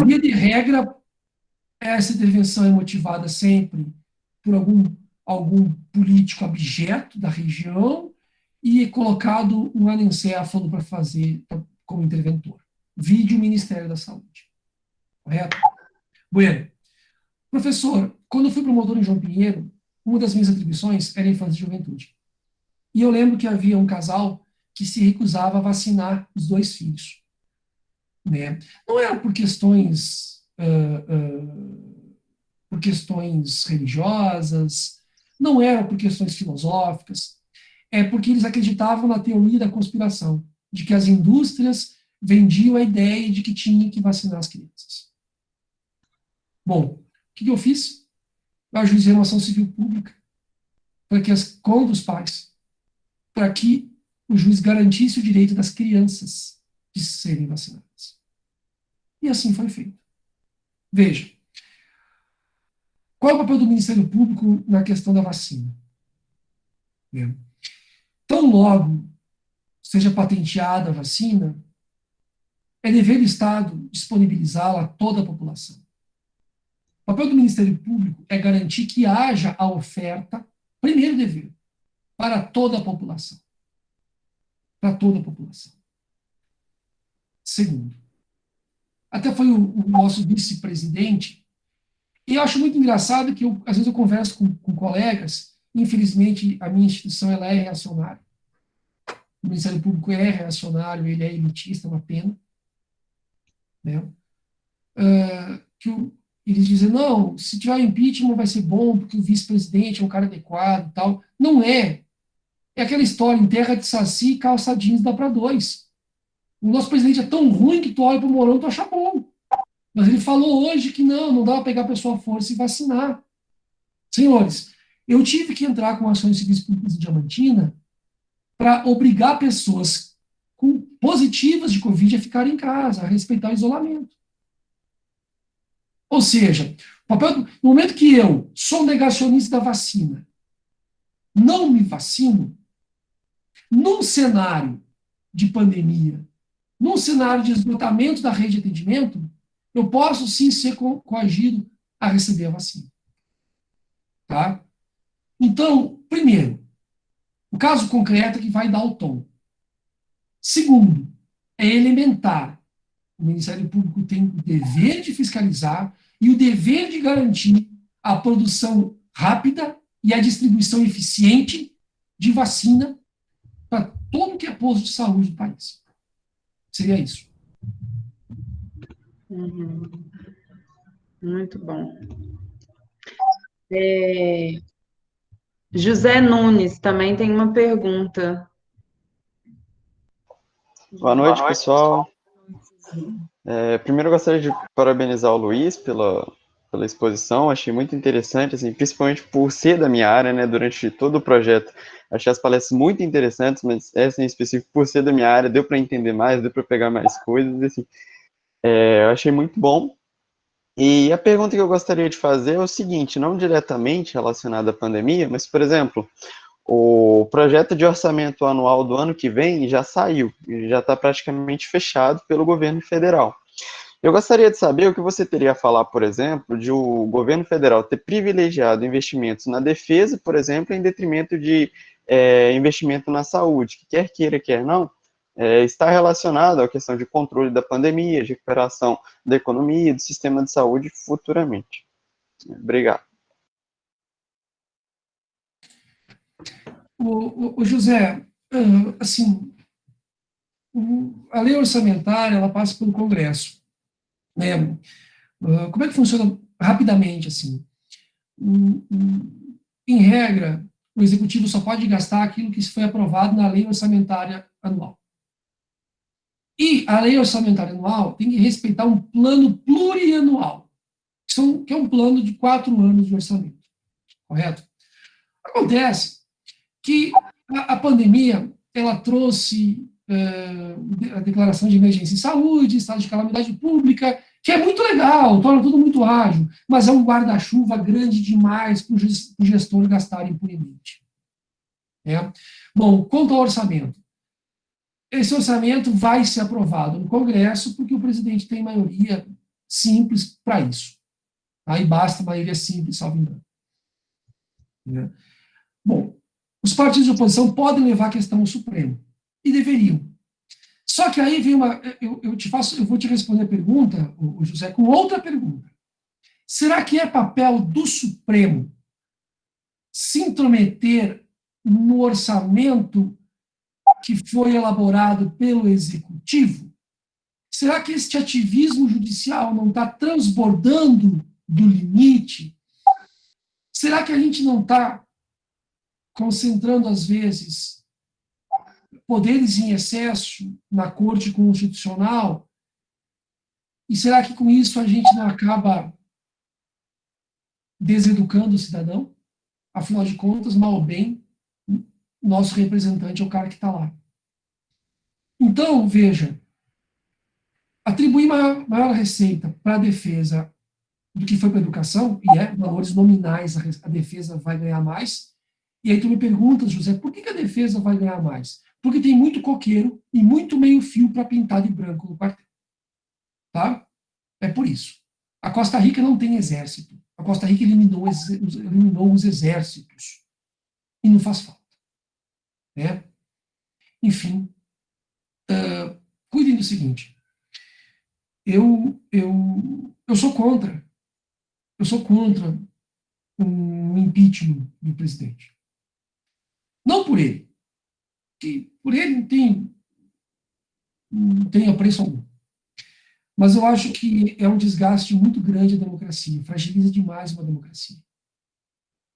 Via de regra, essa intervenção é motivada sempre por algum político abjeto da região e é colocado um anencéfalo para fazer como interventor. Vide o Ministério da Saúde. Correto? Bueno. Professor, quando eu fui promotor em João Pinheiro, uma das minhas atribuições era infância e juventude. E eu lembro que havia um casal que se recusava a vacinar os dois filhos. Né? Não era por questões religiosas, não era por questões filosóficas, é porque eles acreditavam na teoria da conspiração, de que as indústrias vendiam a ideia de que tinha que vacinar as crianças. Bom, o que eu fiz? Eu ajuizei uma ação civil pública contra os pais, para que o juiz garantisse o direito das crianças de serem vacinadas. E assim foi feito. Veja, qual é o papel do Ministério Público na questão da vacina? Tão logo seja patenteada a vacina, é dever do Estado disponibilizá-la a toda a população. O papel do Ministério Público é garantir que haja a oferta, primeiro dever, para toda a população. Para toda a população. Segundo, até foi o nosso vice-presidente, e eu acho muito engraçado que às vezes eu converso com colegas, infelizmente a minha instituição ela é reacionária. O Ministério Público é reacionário, ele é elitista, é uma pena. Né? eles dizem, não, se tiver impeachment vai ser bom, porque o vice-presidente é um cara adequado e tal. Não é. É aquela história, em terra de saci, calça jeans dá para dois. O nosso presidente é tão ruim que tu olha para o Mourão e tu acha bom. Mas ele falou hoje que não dá para pegar a pessoa à força e vacinar. Senhores, eu tive que entrar com ações civis públicas em Diamantina para obrigar pessoas positivas de Covid a ficarem em casa, a respeitar o isolamento. Ou seja, no momento que eu sou negacionista da vacina, não me vacino, num cenário de pandemia, num cenário de esgotamento da rede de atendimento, eu posso sim ser coagido a receber a vacina. Tá? Então, primeiro, o caso concreto é que vai dar o tom. Segundo, é elementar. O Ministério Público tem o dever de fiscalizar e o dever de garantir a produção rápida e a distribuição eficiente de vacina para todo que é posto de saúde do país. Seria isso. Uhum. Muito bom. José Nunes também tem uma pergunta. Boa noite, pessoal. Primeiro, eu gostaria de parabenizar o Luiz pela exposição. Achei muito interessante, assim, principalmente por ser da minha área, né, durante todo o projeto. Achei as palestras muito interessantes, mas essa em específico, por ser da minha área, deu para entender mais, deu para pegar mais coisas, assim. Eu achei muito bom. E a pergunta que eu gostaria de fazer é o seguinte, não diretamente relacionada à pandemia, mas, por exemplo, o projeto de orçamento anual do ano que vem já saiu, já está praticamente fechado pelo governo federal. Eu gostaria de saber o que você teria a falar, por exemplo, de o governo federal ter privilegiado investimentos na defesa, por exemplo, em detrimento de investimento na saúde, que quer queira, quer não, está relacionado à questão de controle da pandemia, de recuperação da economia e do sistema de saúde futuramente. Obrigado. O José, assim, a lei orçamentária, ela passa pelo Congresso, né? Como é que funciona rapidamente, assim? Em regra, o Executivo só pode gastar aquilo que foi aprovado na lei orçamentária anual. E a lei orçamentária anual tem que respeitar um plano plurianual, que é um plano de 4 anos de orçamento, correto? Acontece que a pandemia, ela trouxe a declaração de emergência em saúde, estado de calamidade pública, que é muito legal, torna tudo muito ágil, mas é um guarda-chuva grande demais para o gestor gastar impunemente. Bom, quanto ao orçamento. Esse orçamento vai ser aprovado no Congresso porque o presidente tem maioria simples para isso. Aí basta maioria simples, salvo engano. Bom, os partidos de oposição podem levar a questão ao Supremo, e deveriam. Só que aí vem eu vou te responder a pergunta, o José, com outra pergunta. Será que é papel do Supremo se intrometer no orçamento que foi elaborado pelo Executivo? Será que este ativismo judicial não está transbordando do limite? Será que a gente não está concentrando, às vezes, poderes em excesso na Corte Constitucional? E será que com isso a gente não acaba deseducando o cidadão? Afinal de contas, mal ou bem, nosso representante é o cara que está lá. Então, veja, atribuir maior receita para a defesa do que foi para a educação, e valores nominais, a defesa vai ganhar mais. E aí tu me perguntas, José, por que a defesa vai ganhar mais? Porque tem muito coqueiro e muito meio-fio para pintar de branco no quartel. Tá? É por isso. A Costa Rica não tem exército. A Costa Rica eliminou os exércitos. E não faz falta. Enfim, cuidem do seguinte. Eu sou contra. Eu sou contra um impeachment do presidente. Não por ele. Que por ele não tem apreço algum. Mas eu acho que é um desgaste muito grande a democracia, fragiliza demais uma democracia.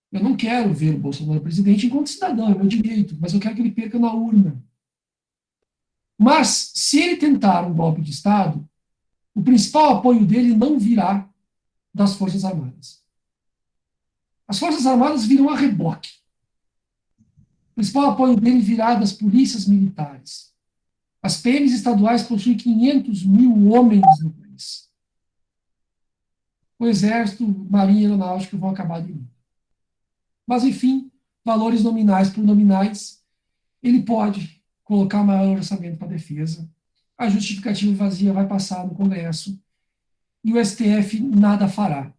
Eu não quero ver o Bolsonaro presidente enquanto cidadão, é meu direito, mas eu quero que ele perca na urna. Mas, se ele tentar um golpe de Estado, o principal apoio dele não virá das Forças Armadas. As Forças Armadas virão a reboque. O principal apoio dele virá das polícias militares. As PMs estaduais possuem 500 mil homens no país. O Exército, Marinha e Aeronáutica vão acabar de mim. Mas, enfim, valores nominais por nominais, ele pode colocar maior orçamento para a defesa. A justificativa vazia vai passar no Congresso e o STF nada fará.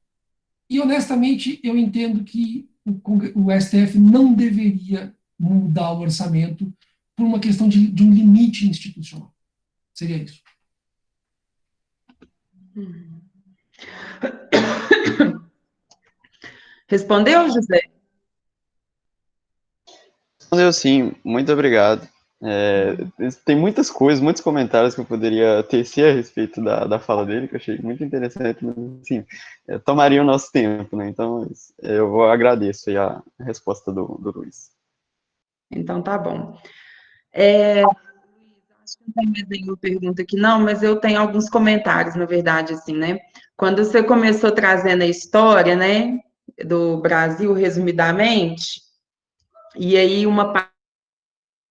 E, honestamente, eu entendo que o STF não deveria mudar o orçamento por uma questão de um limite institucional. Seria isso. Respondeu, José? Respondeu sim, muito obrigado. Tem muitas coisas, muitos comentários que eu poderia tecer a respeito da fala dele, que eu achei muito interessante, mas, assim, tomaria o nosso tempo, né? Então, eu agradeço aí a resposta do Luiz. Então, tá bom. Acho que não tem mais nenhuma pergunta aqui, não, mas eu tenho alguns comentários, na verdade, assim, né? Quando você começou trazendo a história, né, do Brasil, resumidamente, e aí uma parte,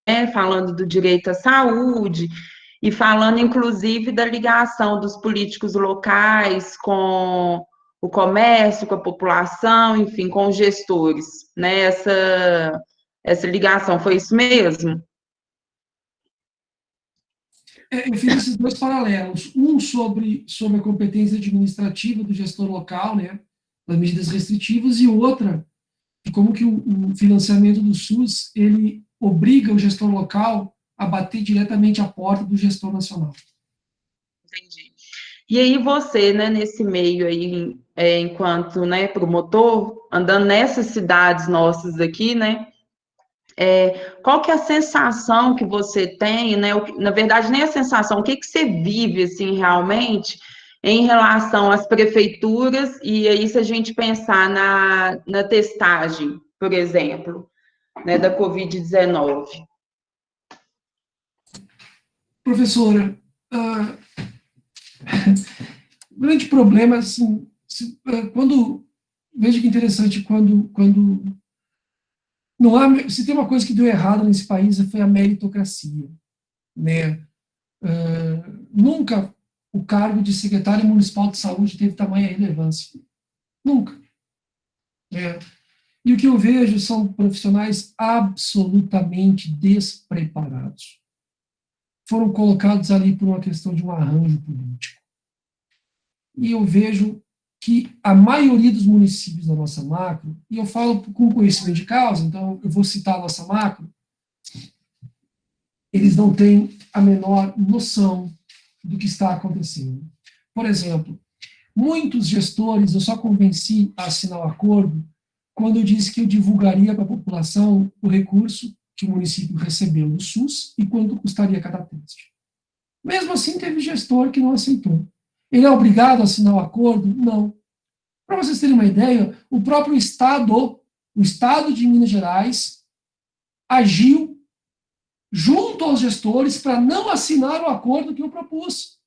né, falando do direito à saúde, e falando, inclusive, da ligação dos políticos locais com o comércio, com a população, enfim, com os gestores, né? Essa ligação, foi isso mesmo? Eu fiz esses dois paralelos. Um sobre a competência administrativa do gestor local, né, das medidas restritivas, e outra de como que o financiamento do SUS, ele obriga o gestor local a bater diretamente à porta do gestor nacional. Entendi. E aí você, né, nesse meio aí, enquanto, né, promotor, andando nessas cidades nossas aqui, né, qual que é a sensação que você tem, né, na verdade nem a sensação, o que que você vive, assim, realmente, em relação às prefeituras, e aí se a gente pensar na testagem, por exemplo, né, da Covid-19? Professora, o grande problema, assim, veja que interessante, quando não há, se tem uma coisa que deu errado nesse país, foi a meritocracia, né? Nunca o cargo de secretário municipal de saúde teve tamanha relevância. Nunca. Né? E o que eu vejo são profissionais absolutamente despreparados. Foram colocados ali por uma questão de um arranjo político. E eu vejo que a maioria dos municípios da nossa macro, e eu falo com conhecimento de causa, então eu vou citar a nossa macro, eles não têm a menor noção do que está acontecendo. Por exemplo, muitos gestores eu só convenci a assinar o acordo quando eu disse que eu divulgaria para a população o recurso que o município recebeu do SUS e quanto custaria cada teste. Mesmo assim, teve gestor que não aceitou. Ele é obrigado a assinar o acordo? Não. Para vocês terem uma ideia, o próprio Estado, o Estado de Minas Gerais, agiu junto aos gestores para não assinar o acordo que eu propus,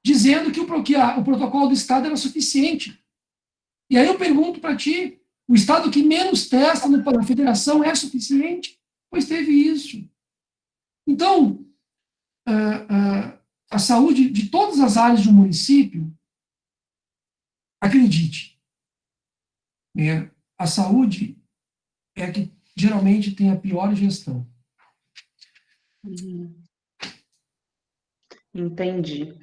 dizendo que o protocolo do Estado era suficiente. E aí eu pergunto para ti, o Estado que menos testa na federação é suficiente? Pois teve isso. Então, a saúde de todas as áreas de um município, acredite, né, a saúde é a que geralmente tem a pior gestão. Entendi.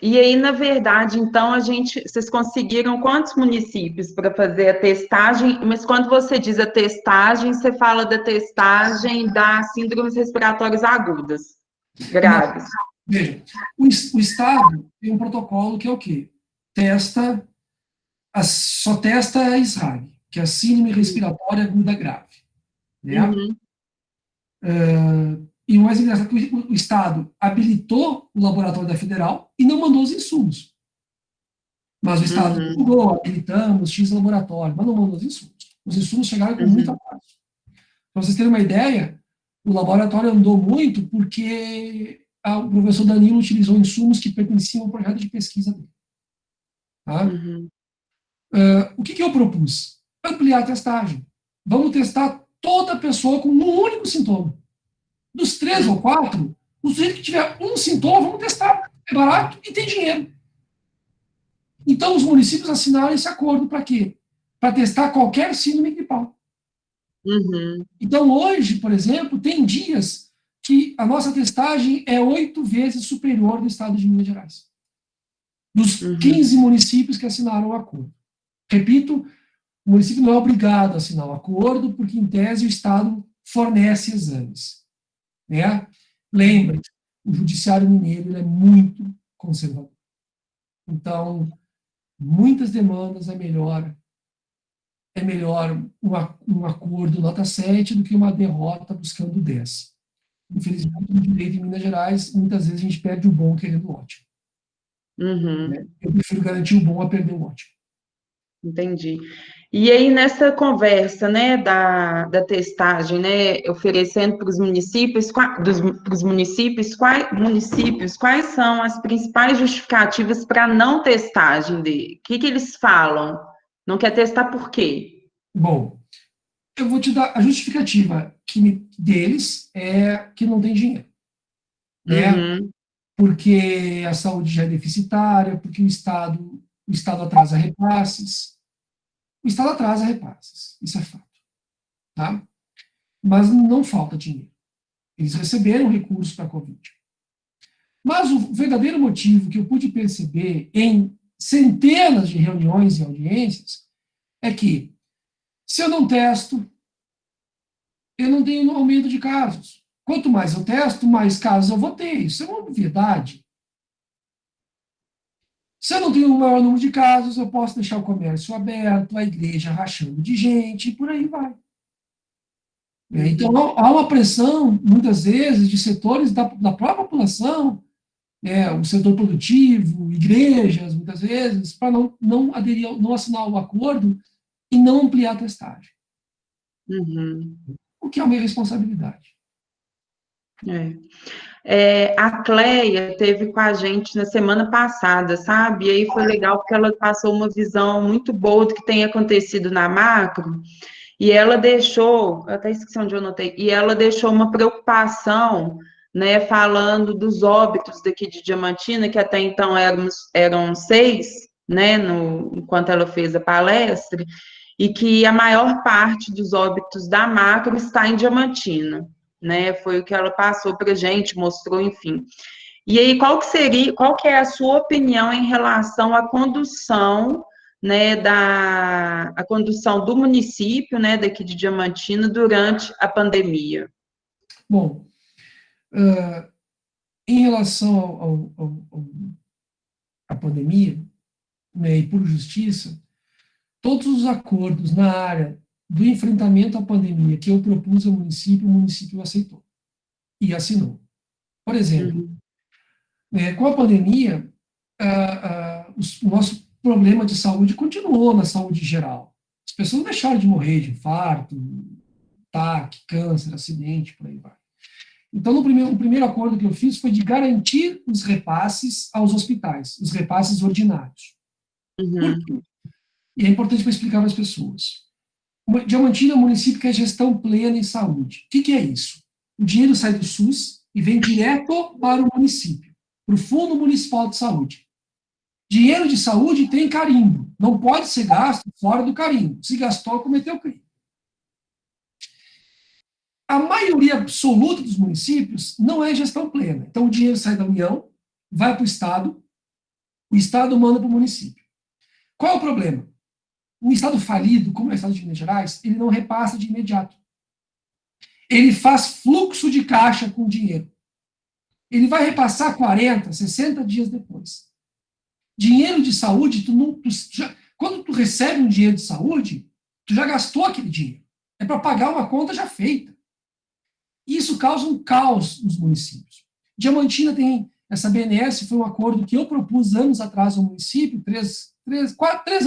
E aí, na verdade, então, vocês conseguiram quantos municípios para fazer a testagem? Mas quando você diz a testagem, você fala da testagem das síndromes respiratórias agudas, graves. Veja, o Estado tem um protocolo que é o quê? Só testa a SRAG, que é a síndrome respiratória aguda grave. Né? Uhum. E o mais engraçado é que o Estado habilitou o laboratório da Federal e não mandou os insumos. Mas o Estado divulgou, habilitamos X laboratório, mas não mandou os insumos. Os insumos chegaram com muito atraso. Para vocês terem uma ideia, o laboratório andou muito porque o professor Danilo utilizou insumos que pertenciam ao projeto de pesquisa dele. Tá? O que eu propus? Ampliar a testagem. Vamos testar toda pessoa com um único sintoma. Dos 3 ou 4, o sujeito que tiver um sintoma, vamos testar. É barato e tem dinheiro. Então, os municípios assinaram esse acordo para quê? Para testar qualquer síndrome gripal. Então, hoje, por exemplo, tem dias que a nossa testagem é 8 vezes superior do estado de Minas Gerais. Dos 15 municípios que assinaram o acordo. Repito, o município não é obrigado a assinar o acordo, porque, em tese, o Estado fornece exames. Né? Lembre, o judiciário mineiro ele é muito conservador. Então, muitas demandas é melhor um acordo nota 7 do que uma derrota buscando 10. Infelizmente, no direito em Minas Gerais, muitas vezes a gente perde o bom querendo o ótimo. Eu prefiro garantir o bom a perder o ótimo. Entendi. E aí, nessa conversa, né, da testagem, né, oferecendo para os municípios, quais são as principais justificativas para não testagem? O que eles falam? Não quer testar por quê? Bom, eu vou te dar a justificativa deles é que não tem dinheiro. Né? Porque a saúde já é deficitária, porque o Estado atrasa repasses. O Estado atrasa repasses, isso é fato. Tá? Mas não falta dinheiro. Eles receberam recursos para a Covid. Mas o verdadeiro motivo que eu pude perceber em centenas de reuniões e audiências é que, se eu não testo, eu não tenho aumento de casos. Quanto mais eu testo, mais casos eu vou ter. Isso é uma obviedade. Se eu não tenho um maior número de casos, eu posso deixar o comércio aberto, a igreja rachando de gente, e por aí vai. Então, há uma pressão, muitas vezes, de setores da própria população, o setor produtivo, igrejas, muitas vezes, para não aderir, não assinar o acordo e não ampliar a testagem. O que é uma irresponsabilidade. A Cleia teve com a gente na semana passada, sabe? E aí foi legal porque ela passou uma visão muito boa do que tem acontecido na macro, e ela deixou, eu até esqueci onde eu anotei, e ela deixou uma preocupação, né, falando dos óbitos daqui de Diamantina, que até então eram 6, né, enquanto ela fez a palestra, e que a maior parte dos óbitos da macro está em Diamantina. Né, foi o que ela passou para a gente, mostrou, enfim. E aí, qual que é a sua opinião em relação à condução, né, a condução do município, né, daqui de Diamantina, durante a pandemia? Bom, em relação à pandemia, né, e por justiça, todos os acordos na área do enfrentamento à pandemia que eu propus ao município, o município aceitou e assinou. Por exemplo, com a pandemia, o nosso problema de saúde continuou na saúde geral. As pessoas não deixaram de morrer de infarto, ataque, câncer, acidente, por aí vai. Então, o primeiro acordo que eu fiz foi de garantir os repasses aos hospitais, os repasses ordinários. Por quê? E é importante para explicar para as pessoas. Diamantina é um município que é gestão plena em saúde. O que é isso? O dinheiro sai do SUS e vem direto para o município, para o Fundo Municipal de Saúde. Dinheiro de saúde tem carimbo, não pode ser gasto fora do carimbo. Se gastou, cometeu crime. A maioria absoluta dos municípios não é gestão plena. Então, o dinheiro sai da União, vai para o Estado manda para o município. Qual é o problema? Um Estado falido, como é o Estado de Minas Gerais, ele não repassa de imediato. Ele faz fluxo de caixa com o dinheiro. Ele vai repassar 40, 60 dias depois. Dinheiro de saúde, quando tu recebe um dinheiro de saúde, tu já gastou aquele dinheiro. É para pagar uma conta já feita. Isso causa um caos nos municípios. Diamantina tem essa BNS, foi um acordo que eu propus anos atrás ao município, 3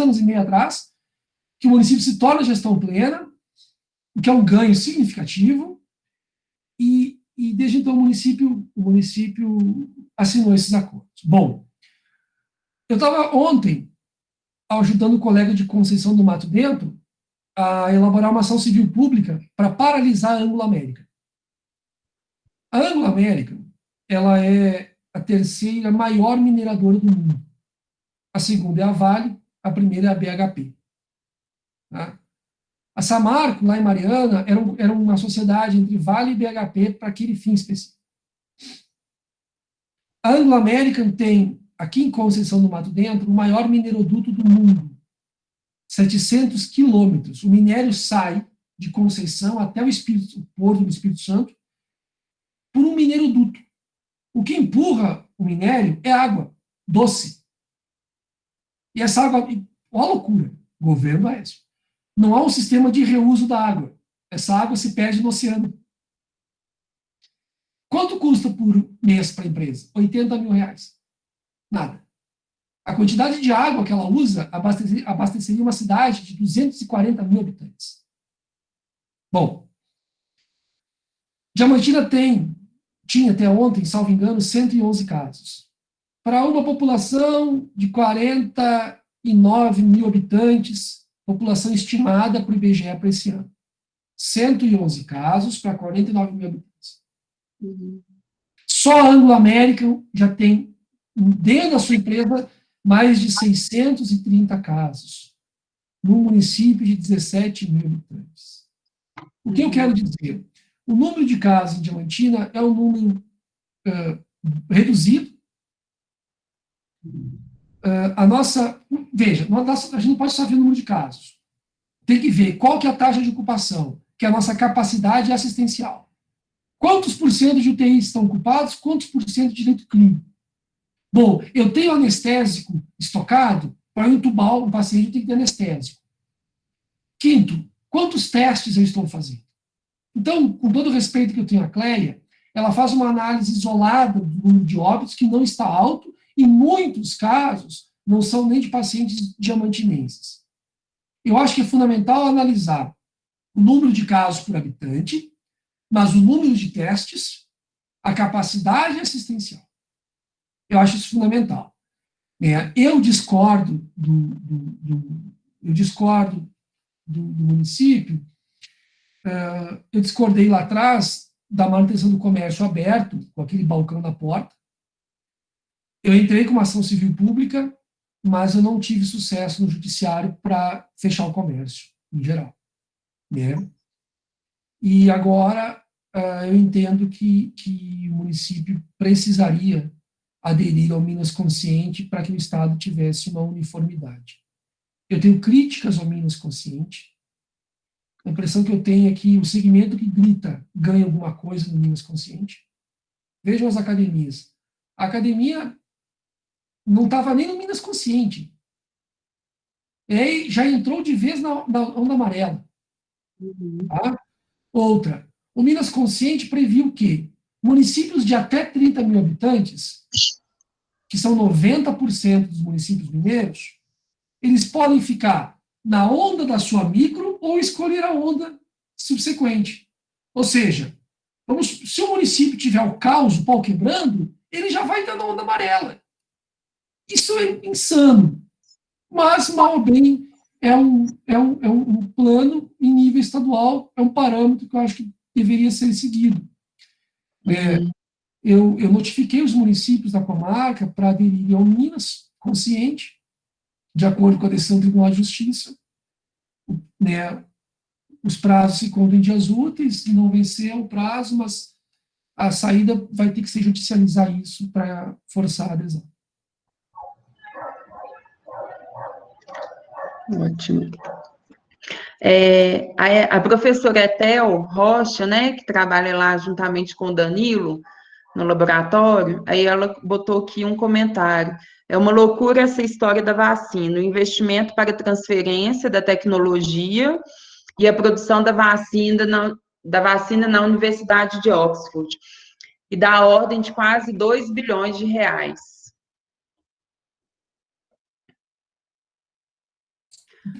anos e meio atrás, que o município se torna gestão plena, o que é um ganho significativo, e desde então o município assinou esses acordos. Bom, eu estava ontem ajudando o colega de Conceição do Mato Dentro a elaborar uma ação civil pública para paralisar a Ângulo América. A Ângulo América, ela é a terceira maior mineradora do mundo. A segunda é a Vale, a primeira é a BHP. Tá? A Samarco, lá em Mariana, era uma sociedade entre Vale e BHP para aquele fim específico. A Anglo American tem, aqui em Conceição do Mato Dentro, o maior mineroduto do mundo. 700 quilômetros. O minério sai de Conceição até o Porto do Espírito Santo por um mineroduto. O que empurra o minério é água doce. E essa água, olha a loucura, governo Aécio. Não há um sistema de reuso da água. Essa água se perde no oceano. Quanto custa por mês para a empresa? R$80 mil. Nada. A quantidade de água que ela usa abasteceria uma cidade de 240 mil habitantes. Bom, Diamantina tinha até ontem, salvo engano, 111 casos. Para uma população de 49 mil habitantes, população estimada para o IBGE para esse ano. 111 casos para 49 mil habitantes. Só a Anglo American já tem, dentro da sua empresa, mais de 630 casos, num município de 17 mil habitantes. O que eu quero dizer? O número de casos em Diamantina é um número reduzido. Veja, a gente não pode só ver o número de casos. Tem que ver qual que é a taxa de ocupação, que é a nossa capacidade assistencial. Quantos por cento de UTIs estão ocupados, quantos por cento de leito clínico? Bom, eu tenho anestésico estocado, para entubar um paciente tem que ter anestésico. Quinto, quantos testes eu estou fazendo? Então, com todo o respeito que eu tenho à Cleia, ela faz uma análise isolada do número de óbitos que não está alto, e em muitos casos não são nem de pacientes diamantinenses. Eu acho que é fundamental analisar o número de casos por habitante, mas o número de testes, a capacidade assistencial. Eu acho isso fundamental. Eu discordo do município. Eu discordei lá atrás da manutenção do comércio aberto, com aquele balcão na porta. Eu entrei com uma ação civil pública, mas eu não tive sucesso no judiciário para fechar o comércio, em geral. E agora eu entendo que o município precisaria aderir ao Minas Consciente para que o Estado tivesse uma uniformidade. Eu tenho críticas ao Minas Consciente. A impressão que eu tenho é que o segmento que grita ganha alguma coisa no Minas Consciente. Vejam as academias. A academia não estava nem no Minas Consciente. E aí já entrou de vez na onda amarela. Tá? Outra, o Minas Consciente previu que municípios de até 30 mil habitantes, que são 90% dos municípios mineiros, eles podem ficar na onda da sua micro ou escolher a onda subsequente. Ou seja, se o município tiver o caos, o pau quebrando, ele já vai dando a onda amarela. Isso é insano. Mas, mal ou bem, é um plano em nível estadual, é um parâmetro que eu acho que deveria ser seguido. Eu notifiquei os municípios da comarca para aderirem ao Minas Consciente, de acordo com a decisão do Tribunal de Justiça. Os prazos se contam em dias úteis, não venceu o prazo, mas a saída vai ter que ser judicializar isso para forçar a adesão. Ótimo. A professora Etel Rocha, né, que trabalha lá juntamente com o Danilo, no laboratório, aí ela botou aqui um comentário. É uma loucura essa história da vacina, o investimento para a transferência da tecnologia e a produção da vacina da vacina na Universidade de Oxford, e da ordem de quase 2 bilhões de reais.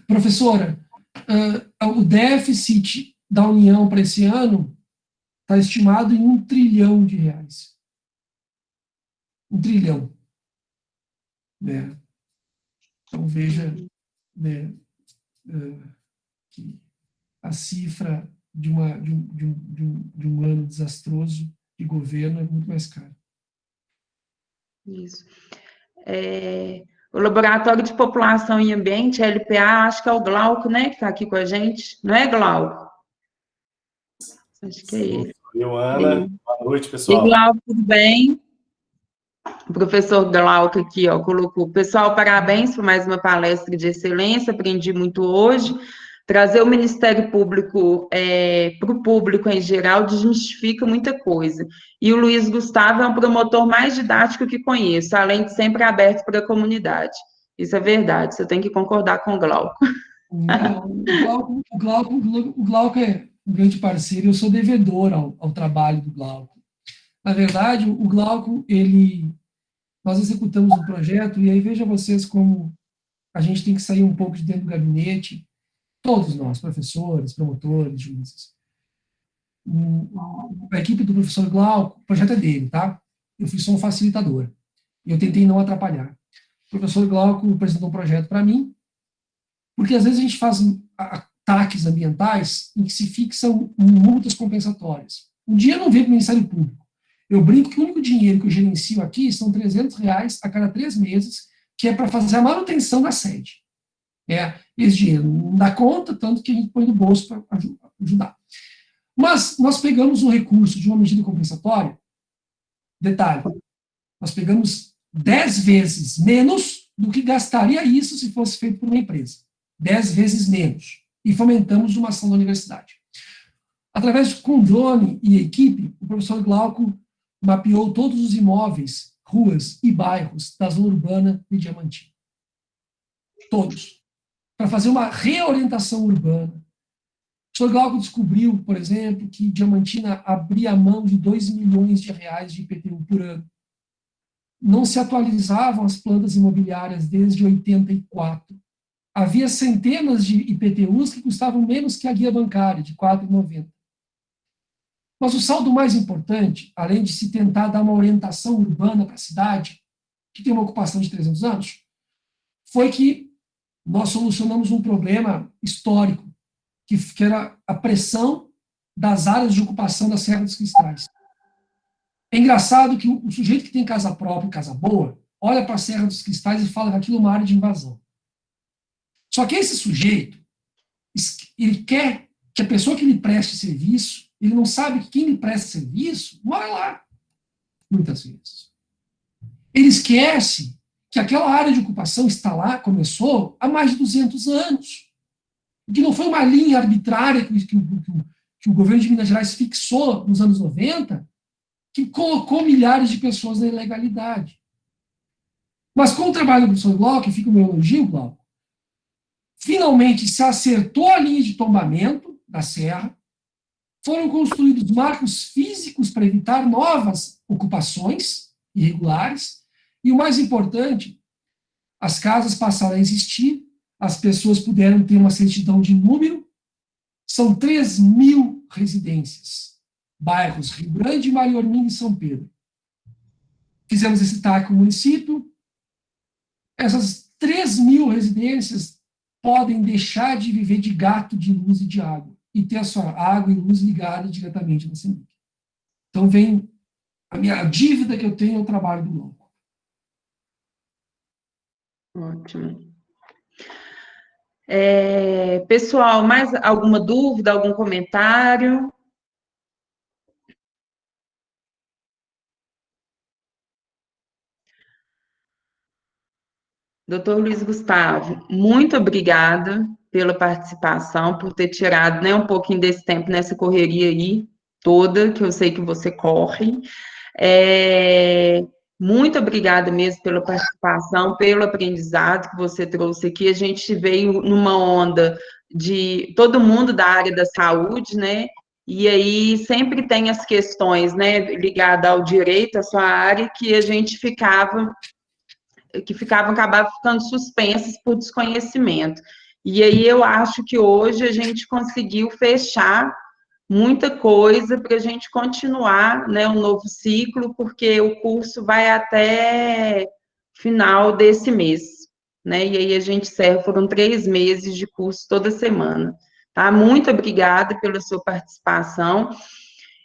Professora, o déficit da União para esse ano está estimado em R$1 trilhão. 1 trilhão. Né? Então, veja, né, que a cifra de um ano desastroso de governo é muito mais cara. Isso. O Laboratório de População e Ambiente, LPA, acho que é o Glauco, né, que está aqui com a gente. Não é, Glauco? Acho que é ele. Ana, boa noite, E pessoal. Glauco, tudo bem? O professor Glauco aqui, ó, colocou: pessoal, parabéns por mais uma palestra de excelência, aprendi muito hoje. Trazer o Ministério Público para o público em geral desmistifica muita coisa. E o Luiz Gustavo é um promotor mais didático que conheço, além de sempre aberto para a comunidade. Isso é verdade, você tem que concordar com o Glauco. O Glauco é um grande parceiro, eu sou devedor ao trabalho do Glauco. Na verdade, o Glauco, nós executamos um projeto, e aí veja vocês como a gente tem que sair um pouco de dentro do gabinete, todos nós, professores, promotores, juízes. A equipe do professor Glauco, o projeto é dele, tá? Eu fui só um facilitador. E eu tentei não atrapalhar. O professor Glauco apresentou um projeto para mim, porque às vezes a gente faz ataques ambientais em que se fixam multas compensatórias. Um dia eu não veio para o Ministério Público. Eu brinco que o único dinheiro que eu gerencio aqui são R$300 a cada 3 meses, que é para fazer a manutenção da sede. Esse dinheiro não dá conta, tanto que a gente põe no bolso para ajudar. Mas nós pegamos um recurso de uma medida compensatória, detalhe, nós pegamos 10 vezes menos do que gastaria isso se fosse feito por uma empresa. 10 vezes menos. E fomentamos uma ação da universidade. Através com drone e equipe, o professor Glauco mapeou todos os imóveis, ruas e bairros da zona urbana de Diamantina. Todos. Para fazer uma reorientação urbana. O professor Glauco descobriu, por exemplo, que Diamantina abria mão de R$2 milhões de IPTU por ano. Não se atualizavam as plantas imobiliárias desde 84. Havia centenas de IPTUs que custavam menos que a guia bancária, de R$ 4,90. Mas o saldo mais importante, além de se tentar dar uma orientação urbana para a cidade, que tem uma ocupação de 300 anos, foi que nós solucionamos um problema histórico, que era a pressão das áreas de ocupação da Serra dos Cristais. É engraçado que o sujeito que tem casa própria e casa boa, olha para a Serra dos Cristais e fala que aquilo é uma área de invasão. Só que esse sujeito, ele quer que a pessoa que lhe preste serviço, ele não sabe que quem lhe presta serviço mora lá, muitas vezes. Ele esquece que aquela área de ocupação está lá, começou há mais de 200 anos. Que não foi uma linha arbitrária que o governo de Minas Gerais fixou nos anos 90, que colocou milhares de pessoas na ilegalidade. Mas com o trabalho do professor Glauco, fica o meu elogio, Glauco, finalmente se acertou a linha de tombamento da serra, foram construídos marcos físicos para evitar novas ocupações irregulares, e o mais importante, as casas passaram a existir, as pessoas puderam ter uma certidão de número, são 3.000 residências, bairros Rio Grande, Maria Orminda e São Pedro. Fizemos esse TAC com o município, essas 3.000 residências podem deixar de viver de gato, de luz e de água, e ter a sua água e luz ligada diretamente na CEMIG. Então, vem a dívida que eu tenho ao trabalho do Glauco. Ótimo. Pessoal, mais alguma dúvida, algum comentário? Doutor Luiz Gustavo, muito obrigada pela participação, por ter tirado, né, um pouquinho desse tempo nessa correria aí toda, que eu sei que você corre. Muito obrigada mesmo pela participação, pelo aprendizado que você trouxe aqui. A gente veio numa onda de todo mundo da área da saúde, né? E aí sempre tem as questões, né, ligadas ao direito, à sua área, que a gente acabavam ficando suspensas por desconhecimento. E aí eu acho que hoje a gente conseguiu fechar muita coisa para a gente continuar, né, um novo ciclo, porque o curso vai até final desse mês, né? E aí a gente encerra, foram 3 meses de curso toda semana. Tá? Muito obrigada pela sua participação.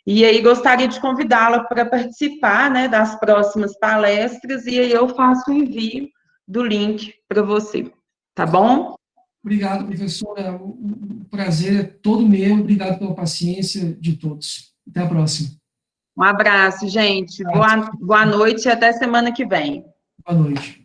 E aí gostaria de convidá-la para participar, né, das próximas palestras, e aí eu faço o envio do link para você, tá bom? Obrigado, professora. O prazer é todo meu. Obrigado pela paciência de todos. Até a próxima. Um abraço, gente. Boa noite e até semana que vem. Boa noite.